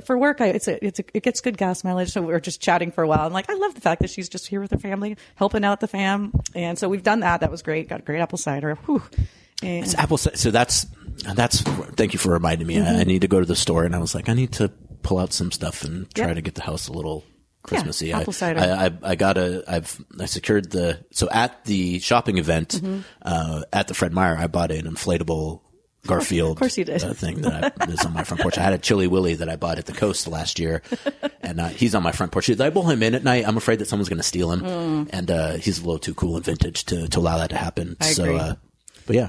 for work, it gets good gas mileage. So we were just chatting for a while. And like, I love the fact that she's just here with her family, helping out the fam. And so we've done that. That was great. Got great apple cider. Whew. And it's apple cider. So that's. Thank you for reminding me. I need to go to the store, and I was like, I need to pull out some stuff and try to get the house a little Christmassy. Yeah, apple cider. I secured at the shopping event at the Fred Meyer, I bought an inflatable Garfield of course you did. Thing that is on my front porch. I had a Chili Willy that I bought at the coast last year, and he's on my front porch. I pull him in at night. I'm afraid that someone's going to steal him, and he's a little too cool and vintage to allow that to happen. I agree. But yeah,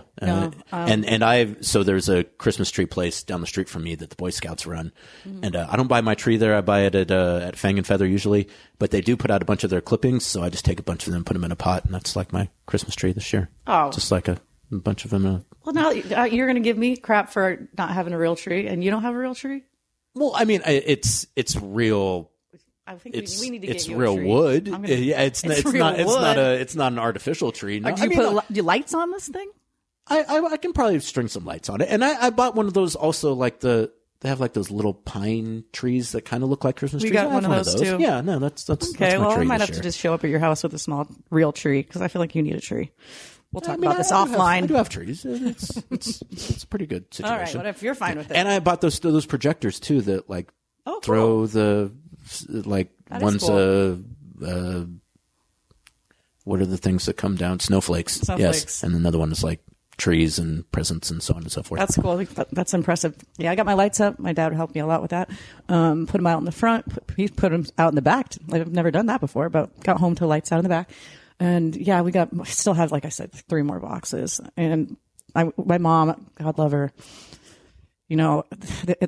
so there's a Christmas tree place down the street from me that the Boy Scouts run, and I don't buy my tree there. I buy it at Fang and Feather usually, but they do put out a bunch of their clippings, so I just take a bunch of them, put them in a pot, and that's like my Christmas tree this year. Oh, just like a bunch of them. Well, now you're going to give me crap for not having a real tree, and you don't have a real tree. Well, I mean, it's real. I think we need to get you real a tree. wood. Yeah, it's not an artificial tree. No. Do you put lights on this thing? I can probably string some lights on it, and I bought one of those also, like they have like those little pine trees that kind of look like Christmas trees. We got one of those too. Yeah, no, that's okay. Well, I might have to just show up at your house with a small real tree because I feel like you need a tree. We'll talk about this offline. I do have trees. It's a pretty good situation. All right, what if you're fine with it? And I bought those projectors too that like throw the like that one's cool. What are the things that come down? Snowflakes. Yes, and another one is like trees and presents and so on and so forth. That's cool. That's impressive. Yeah, I got my lights up. My dad helped me a lot with that. Put them out in the front. He put them out in the back. I've never done that before, but got home to lights out in the back. And yeah, we still have, like I said, 3 more boxes. And my mom, God love her, you know,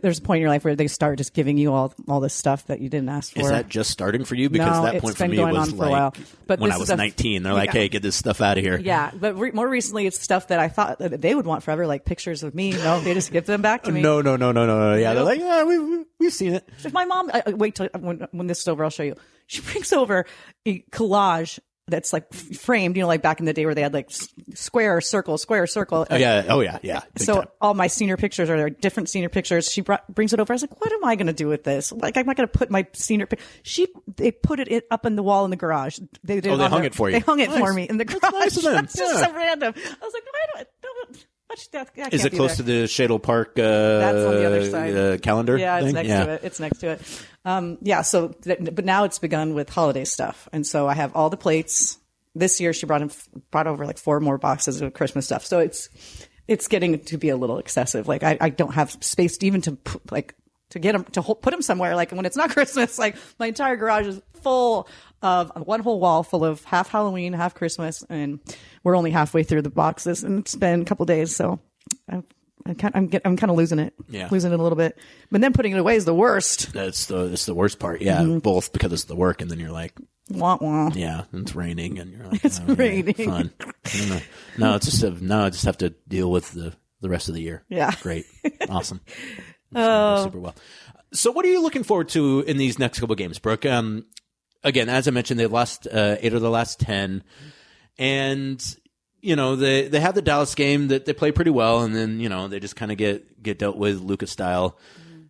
there's a point in your life where they start just giving you all this stuff that you didn't ask for. Is that just starting for you? Because that point for me was like when I was 19. They're like, hey, get this stuff out of here. Yeah, but more recently, it's stuff that I thought that they would want forever, like pictures of me. No, they just give them back to me. No. Yeah, they're like, yeah, we've seen it. If my mom, wait till when this is over, I'll show you. She brings over a collage that's like framed, you know, like back in the day where they had like square, circle. Oh yeah. So time. All my senior pictures are there, different senior pictures. She brings it over. I was like, what am I going to do with this? Like, I'm not going to put my senior they put it up in the wall in the garage. They hung it for you. They hung it for me in the garage. That's nice of them. That's just so random. I was like, why don't is it close to the Shadle Park that's on the other side. Calendar? Yeah, thing? It's next to it. So, but now it's begun with holiday stuff. And so I have all the plates. This year she brought over like 4 more boxes of Christmas stuff. So it's getting to be a little excessive. Like I don't have space to even to get them, put them somewhere. Like when it's not Christmas, like my entire garage is full of one whole wall full of half Halloween, half Christmas, and we're only halfway through the boxes, and it's been a couple days, so I'm kind of losing it, losing it a little bit. But then putting it away is the worst. It's the worst part, both because it's the work, and then you're like, wah wah. Yeah, it's raining, and you're like, it's raining. Fun. No, it's just I just have to deal with the rest of the year. Yeah, great, awesome. Super well. So what are you looking forward to in these next couple of games, Brooke? Again, as I mentioned, they've lost 8 of the last 10. And, you know, they have the Dallas game that they play pretty well. And then, you know, they just kind of get dealt with Lucas style. Mm-hmm.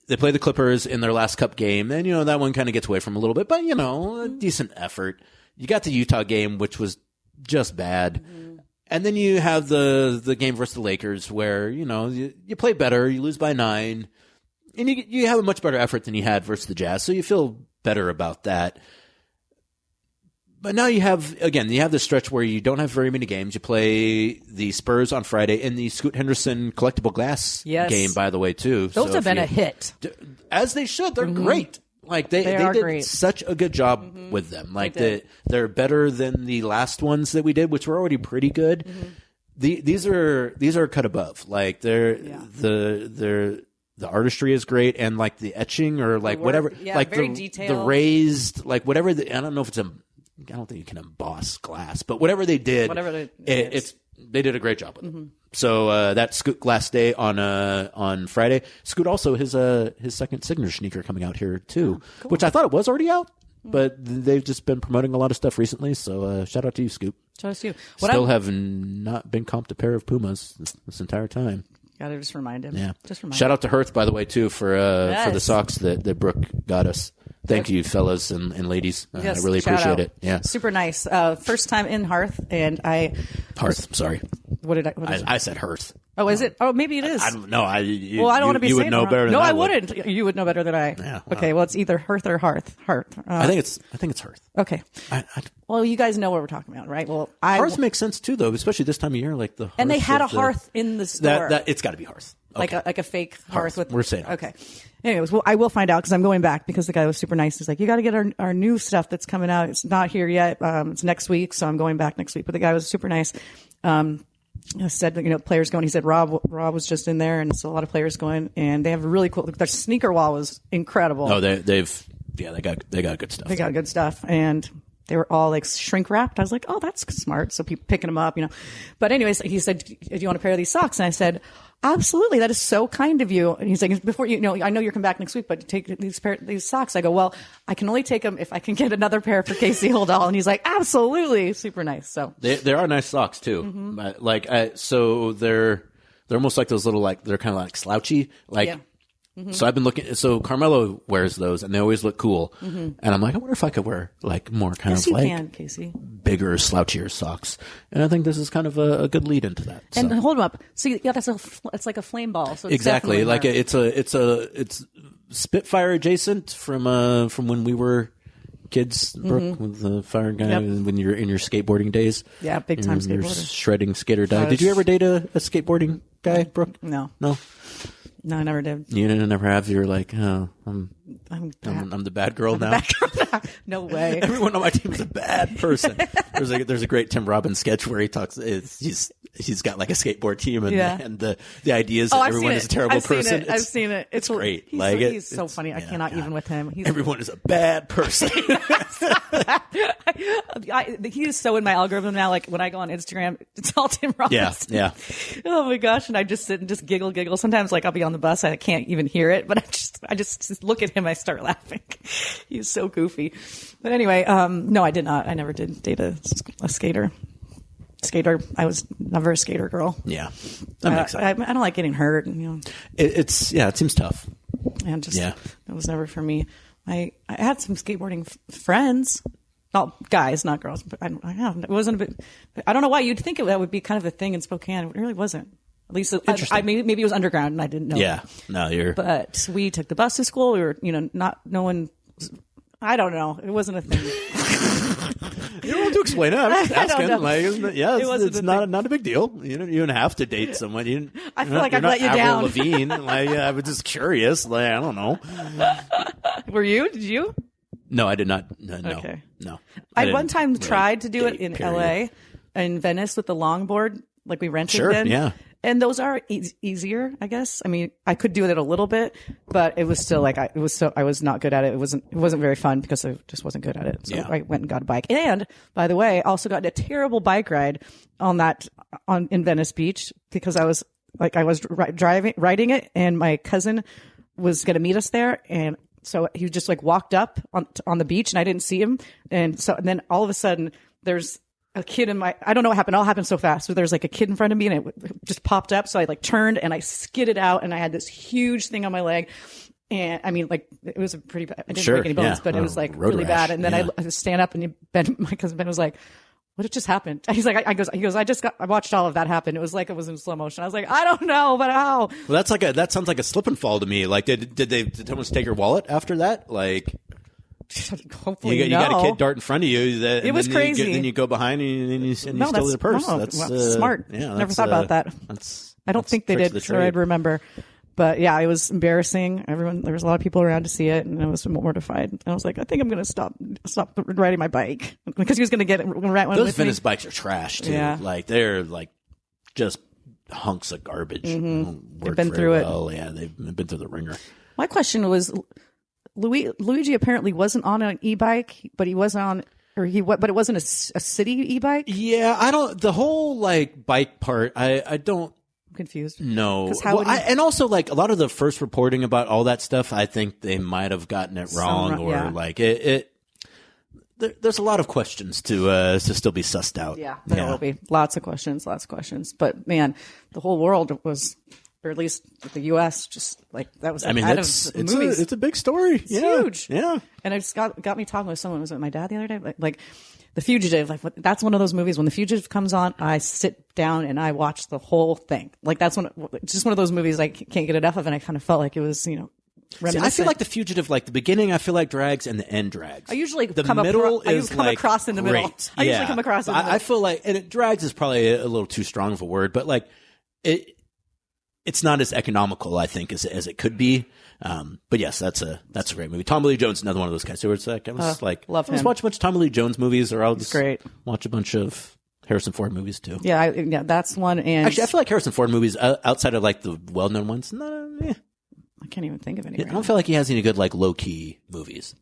They play the Clippers in their last cup game. And, you know, that one kind of gets away from them a little bit. But, you know, a decent effort. You got the Utah game, which was just bad. Mm-hmm. And then you have the game versus the Lakers where, you know, you play better, you lose by 9, and you have a much better effort than you had versus the Jazz, so you feel better about that. But now you have this stretch where you don't have very many games. You play the Spurs on Friday and the Scoot Henderson collectible glass game, by the way, too. Those have been a hit. As they should. They're great. Like they did great. Such a good job with them. Like they're better than the last ones that we did, which were already pretty good. Mm-hmm. These are cut above. Like the artistry is great, and like the etching or like whatever, like very detailed. The raised, like whatever. I don't know if I don't think you can emboss glass, but whatever they did, they did a great job with it. So that Scoot Glass Day on Friday. Scoot also his second signature sneaker coming out here too, cool. Which I thought it was already out, but they've just been promoting a lot of stuff recently. So shout out to you, Scoot. Shout out to you. Still have not been comped a pair of Pumas this entire time. Gotta just remind him. Yeah. Shout out to Hearth, by the way, too, for the socks that Brooke got us. Thank you, fellas and ladies. I really appreciate it. Yeah. Super nice. First time in Hearth, and Hearth, sorry. What did I? I said Hearth. Oh, is it? Oh, maybe it is. I don't know. I don't want to be. You would know better than I would. No, I wouldn't. You would know better than I. Yeah. Okay. Well, it's either Hearth or Hearth. Hearth. I think it's Hearth. Okay. Well, you guys know what we're talking about, right? Well, Hearth makes sense too, though, especially this time of year, like the. Hearth and they had a Hearth in the store. That it's got to be Hearth. Okay. Like a fake Hearth with. We're saying. Okay. Anyways, well, I will find out because I'm going back because the guy was super nice. He's like, you got to get our new stuff that's coming out. It's not here yet. It's next week, so I'm going back next week. But the guy was super nice. I said, players going. He said Rob was just in there, and it's a lot of players going, and they have a really cool. Their sneaker wall was incredible. Oh, they got good stuff. They got good stuff, and they were all like shrink wrapped. I was like, oh, that's smart. So people picking them up, But anyways, he said, do you want a pair of these socks? And I said, absolutely. That is so kind of you. And he's like, before I know you're coming back next week, but take these socks. I go, well, I can only take them if I can get another pair for Casey Holdahl. And he's like, absolutely. Super nice. So they are nice socks too. But, so they're almost like those little, they're kind of like slouchy. Yeah. So I've been looking. So Carmelo wears those, and they always look cool. And I'm like, I wonder if I could wear more kind of Casey. Bigger, slouchier socks. And I think this is kind of a good lead into that. So. And hold them up. So it's like a flame ball. So it's exactly, like it's Spitfire adjacent from when we were kids, Brooke, with the fire guy. When you're in your skateboarding days. Yeah, big time you're skateboarder. Shredding skater die. Did you ever date a skateboarding guy, Brooke? No. No, I never did. You never have. You're like, oh, I'm the bad girl now. No way. Everyone on my team is a bad person. There's a great Tim Robbins sketch where he talks. He's got like a skateboard team, and the idea is that everyone is a terrible person. I've seen it. It's great. He's so funny. I cannot even with him. Everyone is a bad person. He is so in my algorithm now. Like when I go on Instagram, it's all Tim Robbins. Yeah. Oh my gosh! And I just sit and just giggle. Sometimes like I'll be on the bus and I can't even hear it, but I just look at him. I start laughing. He's so goofy. But anyway, no, I did not. I never did date a skater. I was never a skater girl. Yeah, that makes sense. I don't like getting hurt. It seems tough. And it was never for me. I had some skateboarding friends, not guys, not girls. But it wasn't a bit. I don't know why you'd think that would be kind of a thing in Spokane. It really wasn't. At least maybe it was underground and I didn't know. Yeah, no, But we took the bus to school. We were, no one. I don't know. It wasn't a thing. You don't have to explain it. I'm just asking. It's not a big deal. You don't have to date someone. I feel like I'd let you down. Lavigne. I was just curious. I don't know. Were you? Did you? No, I did not. No. Okay. No. I one time tried to do it in LA, in Venice with the longboard. Like we rented them. Yeah. And those are easier, I guess. I mean, I could do it a little bit, but it was still I was not good at it. It wasn't very fun because I just wasn't good at it. So I went and got a bike. And by the way, I also got a terrible bike ride in Venice Beach because I was riding it and my cousin was going to meet us there. And so he just walked up on the beach and I didn't see him. And then all of a sudden there's a kid I don't know what happened. It all happened so fast. So there's a kid in front of me and it just popped up. So I turned and I skidded out and I had this huge thing on my leg. And I mean, it was a pretty bad, I didn't break any bones, but it was really bad. And then I stand up and my cousin Ben was like, what just happened? He's like, he goes, I watched all of that happen. It was like it was in slow motion. I was like, I don't know, but how? Well, that sounds like a slip and fall to me. Like, did someone take your wallet after that? Like, hopefully you got a kid dart in front of you. It was crazy. Then you go behind and you steal their purse. No, that's smart. Yeah, never thought about that. I don't think they did, or I'd remember. But yeah, it was embarrassing. There was a lot of people around to see it, and I was mortified. And I was like, I think I'm going to stop riding my bike because he was going to get right one. Those Venice bikes are trash too. Yeah. Like they're just hunks of garbage. Mm-hmm. They've been through it. Yeah, they've been through the ringer. My question was, Luigi apparently wasn't on an e-bike, but he was on, but it wasn't a city e-bike. Yeah, the whole bike part. I don't. I'm confused. No, and also a lot of the first reporting about all that stuff, I think they might have gotten it wrong, There's a lot of questions to still be sussed out. Yeah, there will be lots of questions. But man, the whole world was. Or at least the U.S. just that was. I mean, it's a big story. It's huge. Yeah, and it just got me talking with someone. Was it my dad the other day? Like The Fugitive. That's one of those movies. When The Fugitive comes on, I sit down and I watch the whole thing. It's just one of those movies I can't get enough of, and I kind of felt like it was reminiscent. I feel like The Fugitive, the beginning, I feel like drags and the end drags. I usually come across in the middle. I usually come across in the middle. I feel and it drags is probably a little too strong of a word, but it's not as economical, I think, as it could be. But yes, that's a great movie. Tommy Lee Jones, another one of those guys. So it's love him. Let's watch a bunch of Tommy Lee Jones movies, or I'll just watch a bunch of Harrison Ford movies too. Yeah, that's one. And actually, I feel like Harrison Ford movies outside of the well-known ones. I can't even think of any. I don't feel like he has any good low-key movies.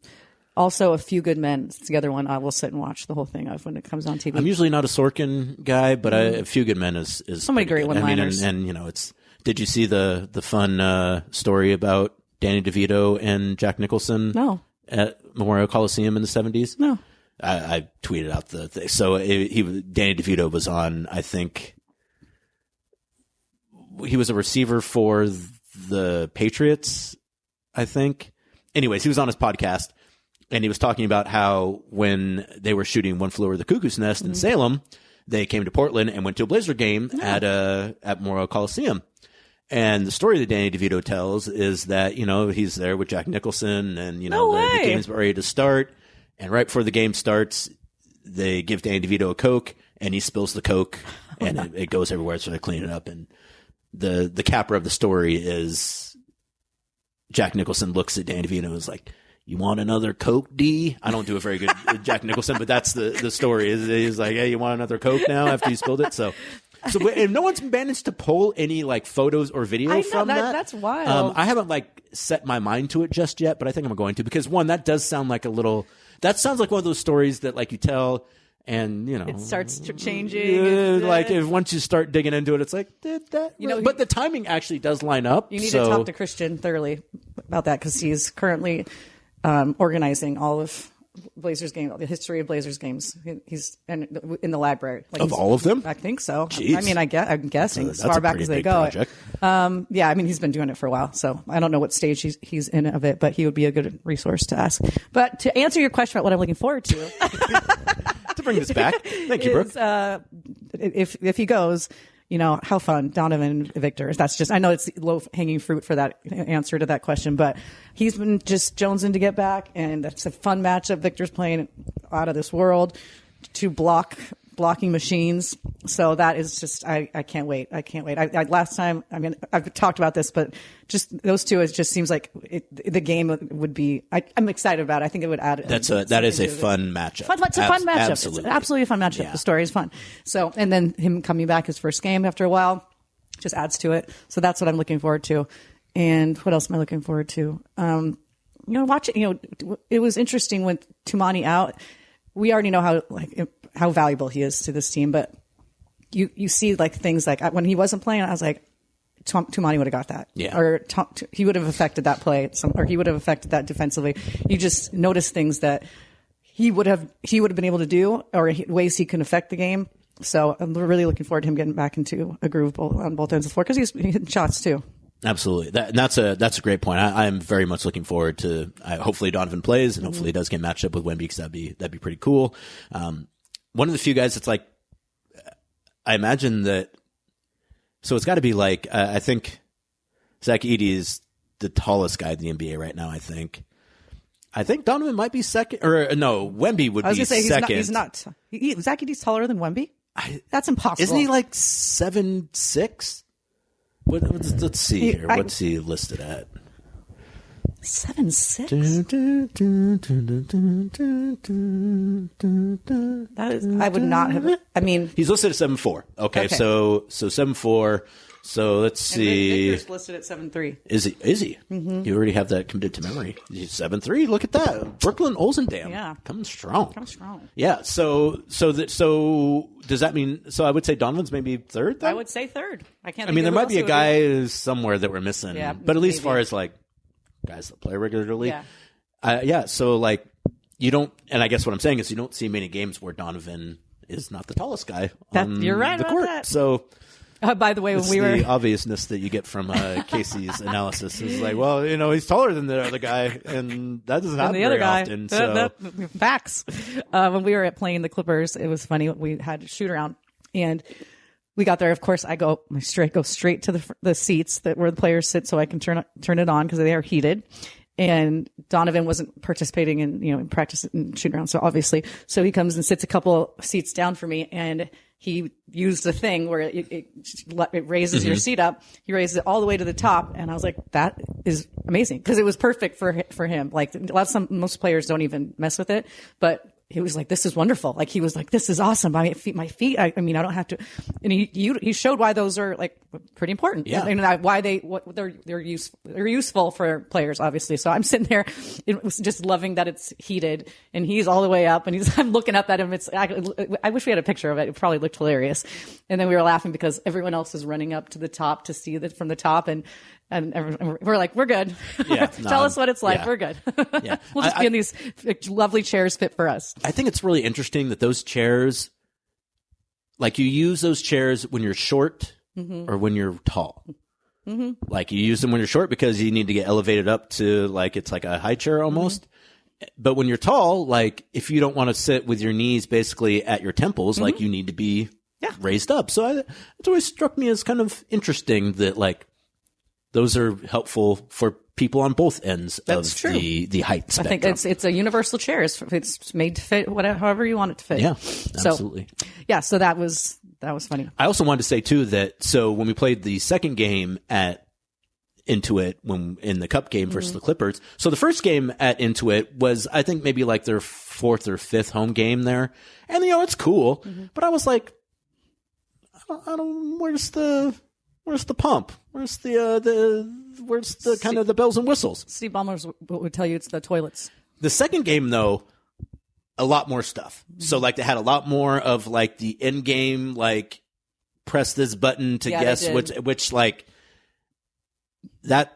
Also, A Few Good Men. It's the other one I will sit and watch the whole thing of when it comes on TV. I'm usually not a Sorkin guy, but A Few Good Men is so many great one-liners. And you know, it's. Did you see the fun story about Danny DeVito and Jack Nicholson? No. At Memorial Coliseum in the 70s? No. I tweeted out the thing. So Danny DeVito was on, I think, he was a receiver for the Patriots, I think. Anyways, he was on his podcast, and he was talking about how when they were shooting One Flew Over the Cuckoo's Nest in Salem, they came to Portland and went to a Blazer game at Memorial Coliseum. And the story that Danny DeVito tells is that, you know, he's there with Jack Nicholson and, you know, the game's ready to start. And right before the game starts, they give Danny DeVito a Coke and he spills the Coke and it goes everywhere. So they clean it up. And the capper of the story is Jack Nicholson looks at Danny DeVito and is like, "You want another Coke, D?" I don't do a very good Jack Nicholson, but that's the story. He's like, "Hey, you want another Coke now after you spilled it?" So and no one's managed to pull any like photos or video from that. That's wild. I haven't like set my mind to it just yet, but I think I'm going to, because one, that does sound like that sounds like one of those stories that like you tell and, you know, it starts changing. Like if once you start digging into it, it's like, did that? You know, but the timing actually does line up. You need to talk to Christian thoroughly about that, because he's currently organizing all of Blazers games, the history of Blazers games. He's in the library. Like of all of them? I think so. Jeez. I mean, I'm guessing that's as far a back pretty as they big go. Project. Yeah, I mean, he's been doing it for a while, so I don't know what stage he's in of it, but he would be a good resource to ask. But to answer your question about what I'm looking forward to, to bring this back, thank you, Brooke. If he goes, you know, how fun, Donovan Victor. That's just, I know it's low hanging fruit for that answer to that question, but he's been just jonesing to get back, and that's a fun matchup. Victor's playing out of this world, two blocking machines. So that is just, I can't wait. I can't wait. Last time, I mean, I've talked about this, but just those two, it just seems like the game would be, I'm excited about it. I think it would add. That is a fun matchup. It's a fun matchup. Absolutely. It's absolutely a fun matchup. Yeah. The story is fun. So, and then him coming back his first game after a while just adds to it. So that's what I'm looking forward to. And what else am I looking forward to? You know, watching, you know, it was interesting with Toumani out. We already know how valuable he is to this team, but you see like things like when he wasn't playing, I was like, Toumani would have got that, or he would have affected that play, or he would have affected that defensively. You just notice things that he would have been able to do, or ways he can affect the game. So I'm really looking forward to him getting back into a groove on both ends of the floor, because he's hitting shots too. Absolutely. That's a great point. I'm very much looking forward to, hopefully Donovan plays and hopefully he does get matched up with Wemby, because that'd be pretty cool. One of the few guys that's like, I imagine that, so it's got to be like, I think Zach Edey is the tallest guy in the NBA right now, I think. Donovan might be second, or no, Wemby would be second. I was going to say, he's not. Zach Edey's taller than Wemby? That's impossible. Isn't he like 7'6"? Let's see here. What's he listed at? 7'6". That is, I would not have. I mean, he's listed at 7'4". Okay. So 7'4". So let's see. And Victor's listed at 7'3". Is he? Mm-hmm. You already have that committed to memory. He's 7'3". Look at that. Brooklyn Olzendam. Yeah. Coming strong. Yeah. So does that mean? So I would say Donovan's maybe third. Then? I would say third. I can't. I mean, there might be a guy somewhere that we're missing. Yeah, but at least as far as like guys that play regularly. Yeah. So like you don't, and I guess what I'm saying is you don't see many games where Donovan is not the tallest guy on you're right the about court. that. So. By the way, when we were the obviousness that you get from Casey's analysis is like, well, you know, he's taller than the other guy, and that doesn't happen very often. So facts. When we were playing the Clippers, it was funny. We had a shoot around, and we got there. Of course, I go straight to the seats that where the players sit, so I can turn it on because they are heated. And Donovan wasn't participating in practice and shoot around, so obviously, so he comes and sits a couple seats down for me, and he used a thing where it raises your seat up. He raises it all the way to the top, and I was like, "That is amazing," because it was perfect for him. Like most players don't even mess with it, but he was like, this is wonderful. Like, he was like, this is awesome. My feet, I mean, I don't have to. And he showed why those are like pretty important. Yeah. And why they're useful for players, obviously. So I'm sitting there, it was just loving that it's heated, and he's all the way up, and I'm looking up at him. I wish we had a picture of it. It probably looked hilarious. And then we were laughing because everyone else is running up to the top to see it from the top, and we're like, we're good. Yeah, Tell us what it's like. yeah. We're good. Yeah. We'll just be in these lovely chairs fit for us. I think it's really interesting that those chairs, like, you use those chairs when you're short or when you're tall. Mm-hmm. Like, you use them when you're short because you need to get elevated up to, like, it's like a high chair almost. But when you're tall, like, if you don't want to sit with your knees basically at your temples, like, you need to be raised up. So it's always struck me as kind of interesting that, like, those are helpful for people on both ends of the height spectrum. I think it's a universal chair. It's made to fit however you want it to fit. Yeah, absolutely. So that was funny. I also wanted to say too that when we played the second game at Intuit in the Cup game versus the Clippers, so the first game at Intuit was, I think, maybe like their fourth or fifth home game there, and it's cool. But I was like, I don't. Where's the pump? Where's the kind of the bells and whistles? Steve Ballmer would tell you it's the toilets. The second game, though, a lot more stuff. So, like, they had a lot more of, like, the end game, like, press this button to guess which like, that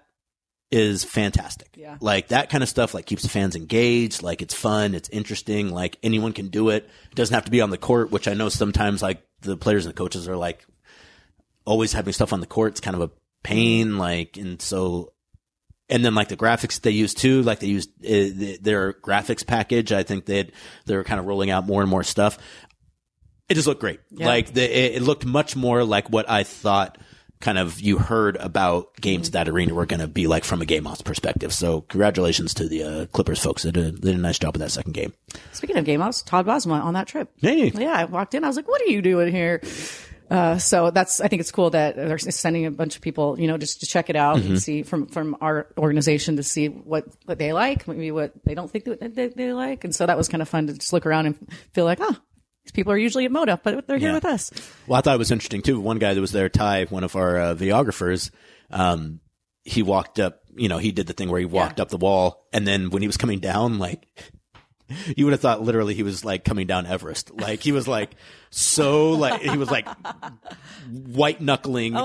is fantastic. Yeah. Like, that kind of stuff, like, keeps the fans engaged. Like, it's fun. It's interesting. Like, anyone can do it. It doesn't have to be on the court, which I know sometimes, like, the players and the coaches are like, always having stuff on the court. It's kind of a pain. Like, and then, like, the graphics they use too, like, they used their graphics package. I think they're kind of rolling out more and more stuff. It just looked great. Yeah. Like, it looked much more like what I thought kind of you heard about games at that arena were going to be like from a game ops perspective. So congratulations to the Clippers folks. They did a nice job with that second game. Speaking of game ops, Todd Bosma on that trip. Hey. Yeah, I walked in. I was like, what are you doing here? So I think it's cool that they're sending a bunch of people, just to check it out and see from our organization to see what they like, maybe what they don't think that they like. And so that was kind of fun to just look around and feel like, these people are usually at Moda, but they're here with us. Well, I thought it was interesting too. One guy that was there, Ty, one of our videographers, he walked up, he did the thing where he walked up the wall, and then when he was coming down, like, you would have thought literally he was like coming down Everest. Like, he was like he was like white knuckling the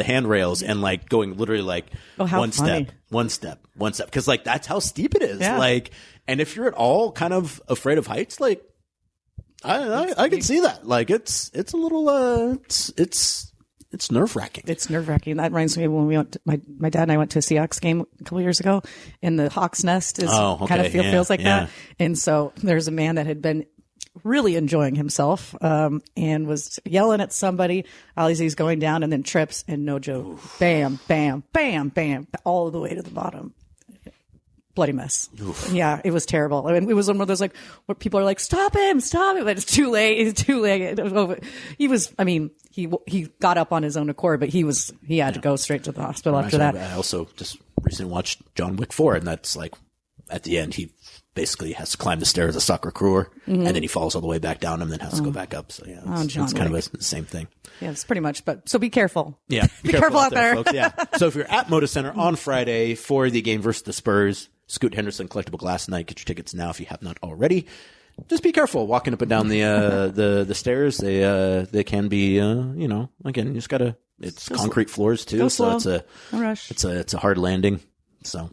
handrails and like going literally like one step. Cause like that's how steep it is. Yeah. Like, and if you're at all kind of afraid of heights, like I can see that. Like, it's a little, it's nerve-wracking. It's nerve-wracking. That reminds me of when we went my dad and I went to a Seahawks game a couple years ago, and the Hawk's Nest feels like that. And so there's a man that had been really enjoying himself, and was yelling at somebody as he's going down, and then trips, and no joke, bam, bam, bam, bam, all the way to the bottom. Bloody mess. Oof. Yeah, it was terrible. I mean, it was one of those, like, where people are like, stop him, but it's too late. He got up on his own accord, but he had to go straight to the hospital after that. I also just recently watched John Wick 4, and that's like, at the end, he basically has to climb the stairs as a soccer crewer, and then he falls all the way back down and then has to go back up. So yeah, it's kind of the same thing. Yeah, it's pretty much. But so be careful. Yeah, be careful out there, folks. Yeah. So if you're at Moda Center on Friday for the game versus the Spurs, Scoot Henderson Collectible Glass Night, get your tickets now if you have not already. Just be careful walking up and down the stairs. They can be again, you just gotta. It's concrete floors too, go so slow. No rush. It's a hard landing. So,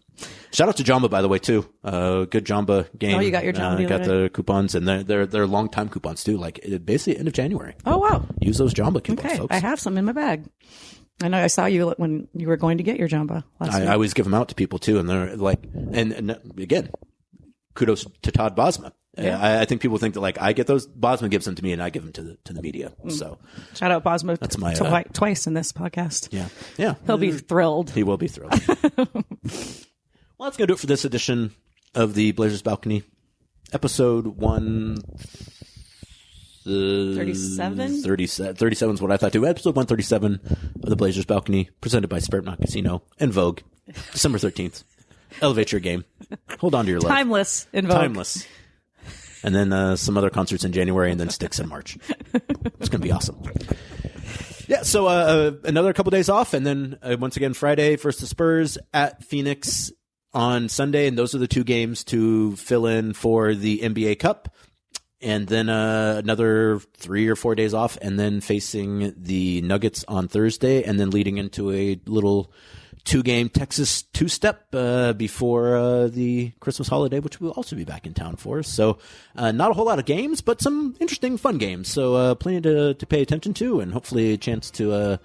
shout out to Jamba, by the way, too. Good Jamba game. Oh, you got your Jamba. Got the coupons, and they're long time coupons too. Like basically end of January. Oh wow! Use those Jamba coupons, folks. I have some in my bag. I know I saw you when you were going to get your Jamba last week. I always give them out to people too, and they're like, and again, kudos to Todd Bosma. Yeah. I think people think that like I get those, Bosma gives them to me, and I give them to the media. So shout out Bosma. That's my twice in this podcast. Yeah. He'll be thrilled. He will be thrilled. Well, that's gonna do it for this edition of the Blazers Balcony, episode 137. 37 is what I thought too. Episode 137 of the Blazers Balcony, presented by Spirit Mountain Casino and Vogue, December 13th. Elevate your game. Hold on to your love. Timeless in Vogue. Timeless. And then some other concerts in January, and then Styx in March. It's going to be awesome. Yeah, so another couple days off, and then once again Friday versus the Spurs at Phoenix on Sunday, and those are the two games to fill in for the NBA Cup. And then another 3 or 4 days off, and then facing the Nuggets on Thursday, and then leading into a little 2-game Texas two-step before the Christmas holiday, which we'll also be back in town for. So not a whole lot of games, but some interesting, fun games. So plenty to pay attention to, and hopefully a chance to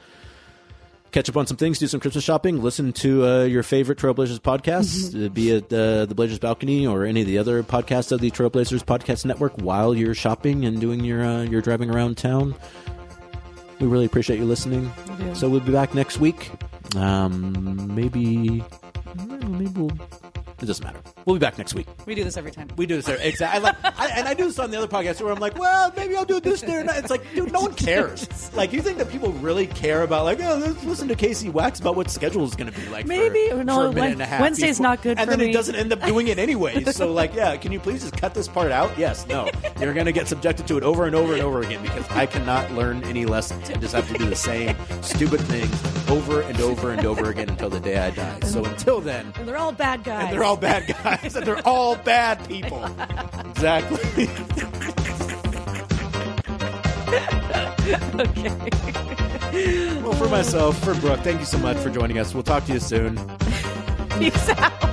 catch up on some things, do some Christmas shopping, listen to your favorite Trailblazers podcasts, be it the Blazers Balcony or any of the other podcasts of the Trailblazers Podcast Network while you're shopping and doing your driving around town. We really appreciate you listening. So we'll be back next week. Maybe we'll... It doesn't matter. We'll be back next week. We do this every time. We do this exactly. And I do this on the other podcast where I'm like, well, maybe I'll do this there. It's like, dude, no one cares. Like, you think that people really care about, like, oh, let's listen to Casey wax about what schedule is going to be like maybe. for a minute and a half. Wednesday's not good for me. And then it doesn't end up doing it anyway. So, like, yeah, can you please just cut this part out? Yes, no. You're going to get subjected to it over and over and over again because I cannot learn any lessons and just have to do the same stupid things over and over and over again until the day I die. So until then. And they're all bad guys. And they're all bad guys. And they're all bad people. Exactly. Okay. Well, for myself, for Brooke, thank you so much for joining us. We'll talk to you soon. Peace out.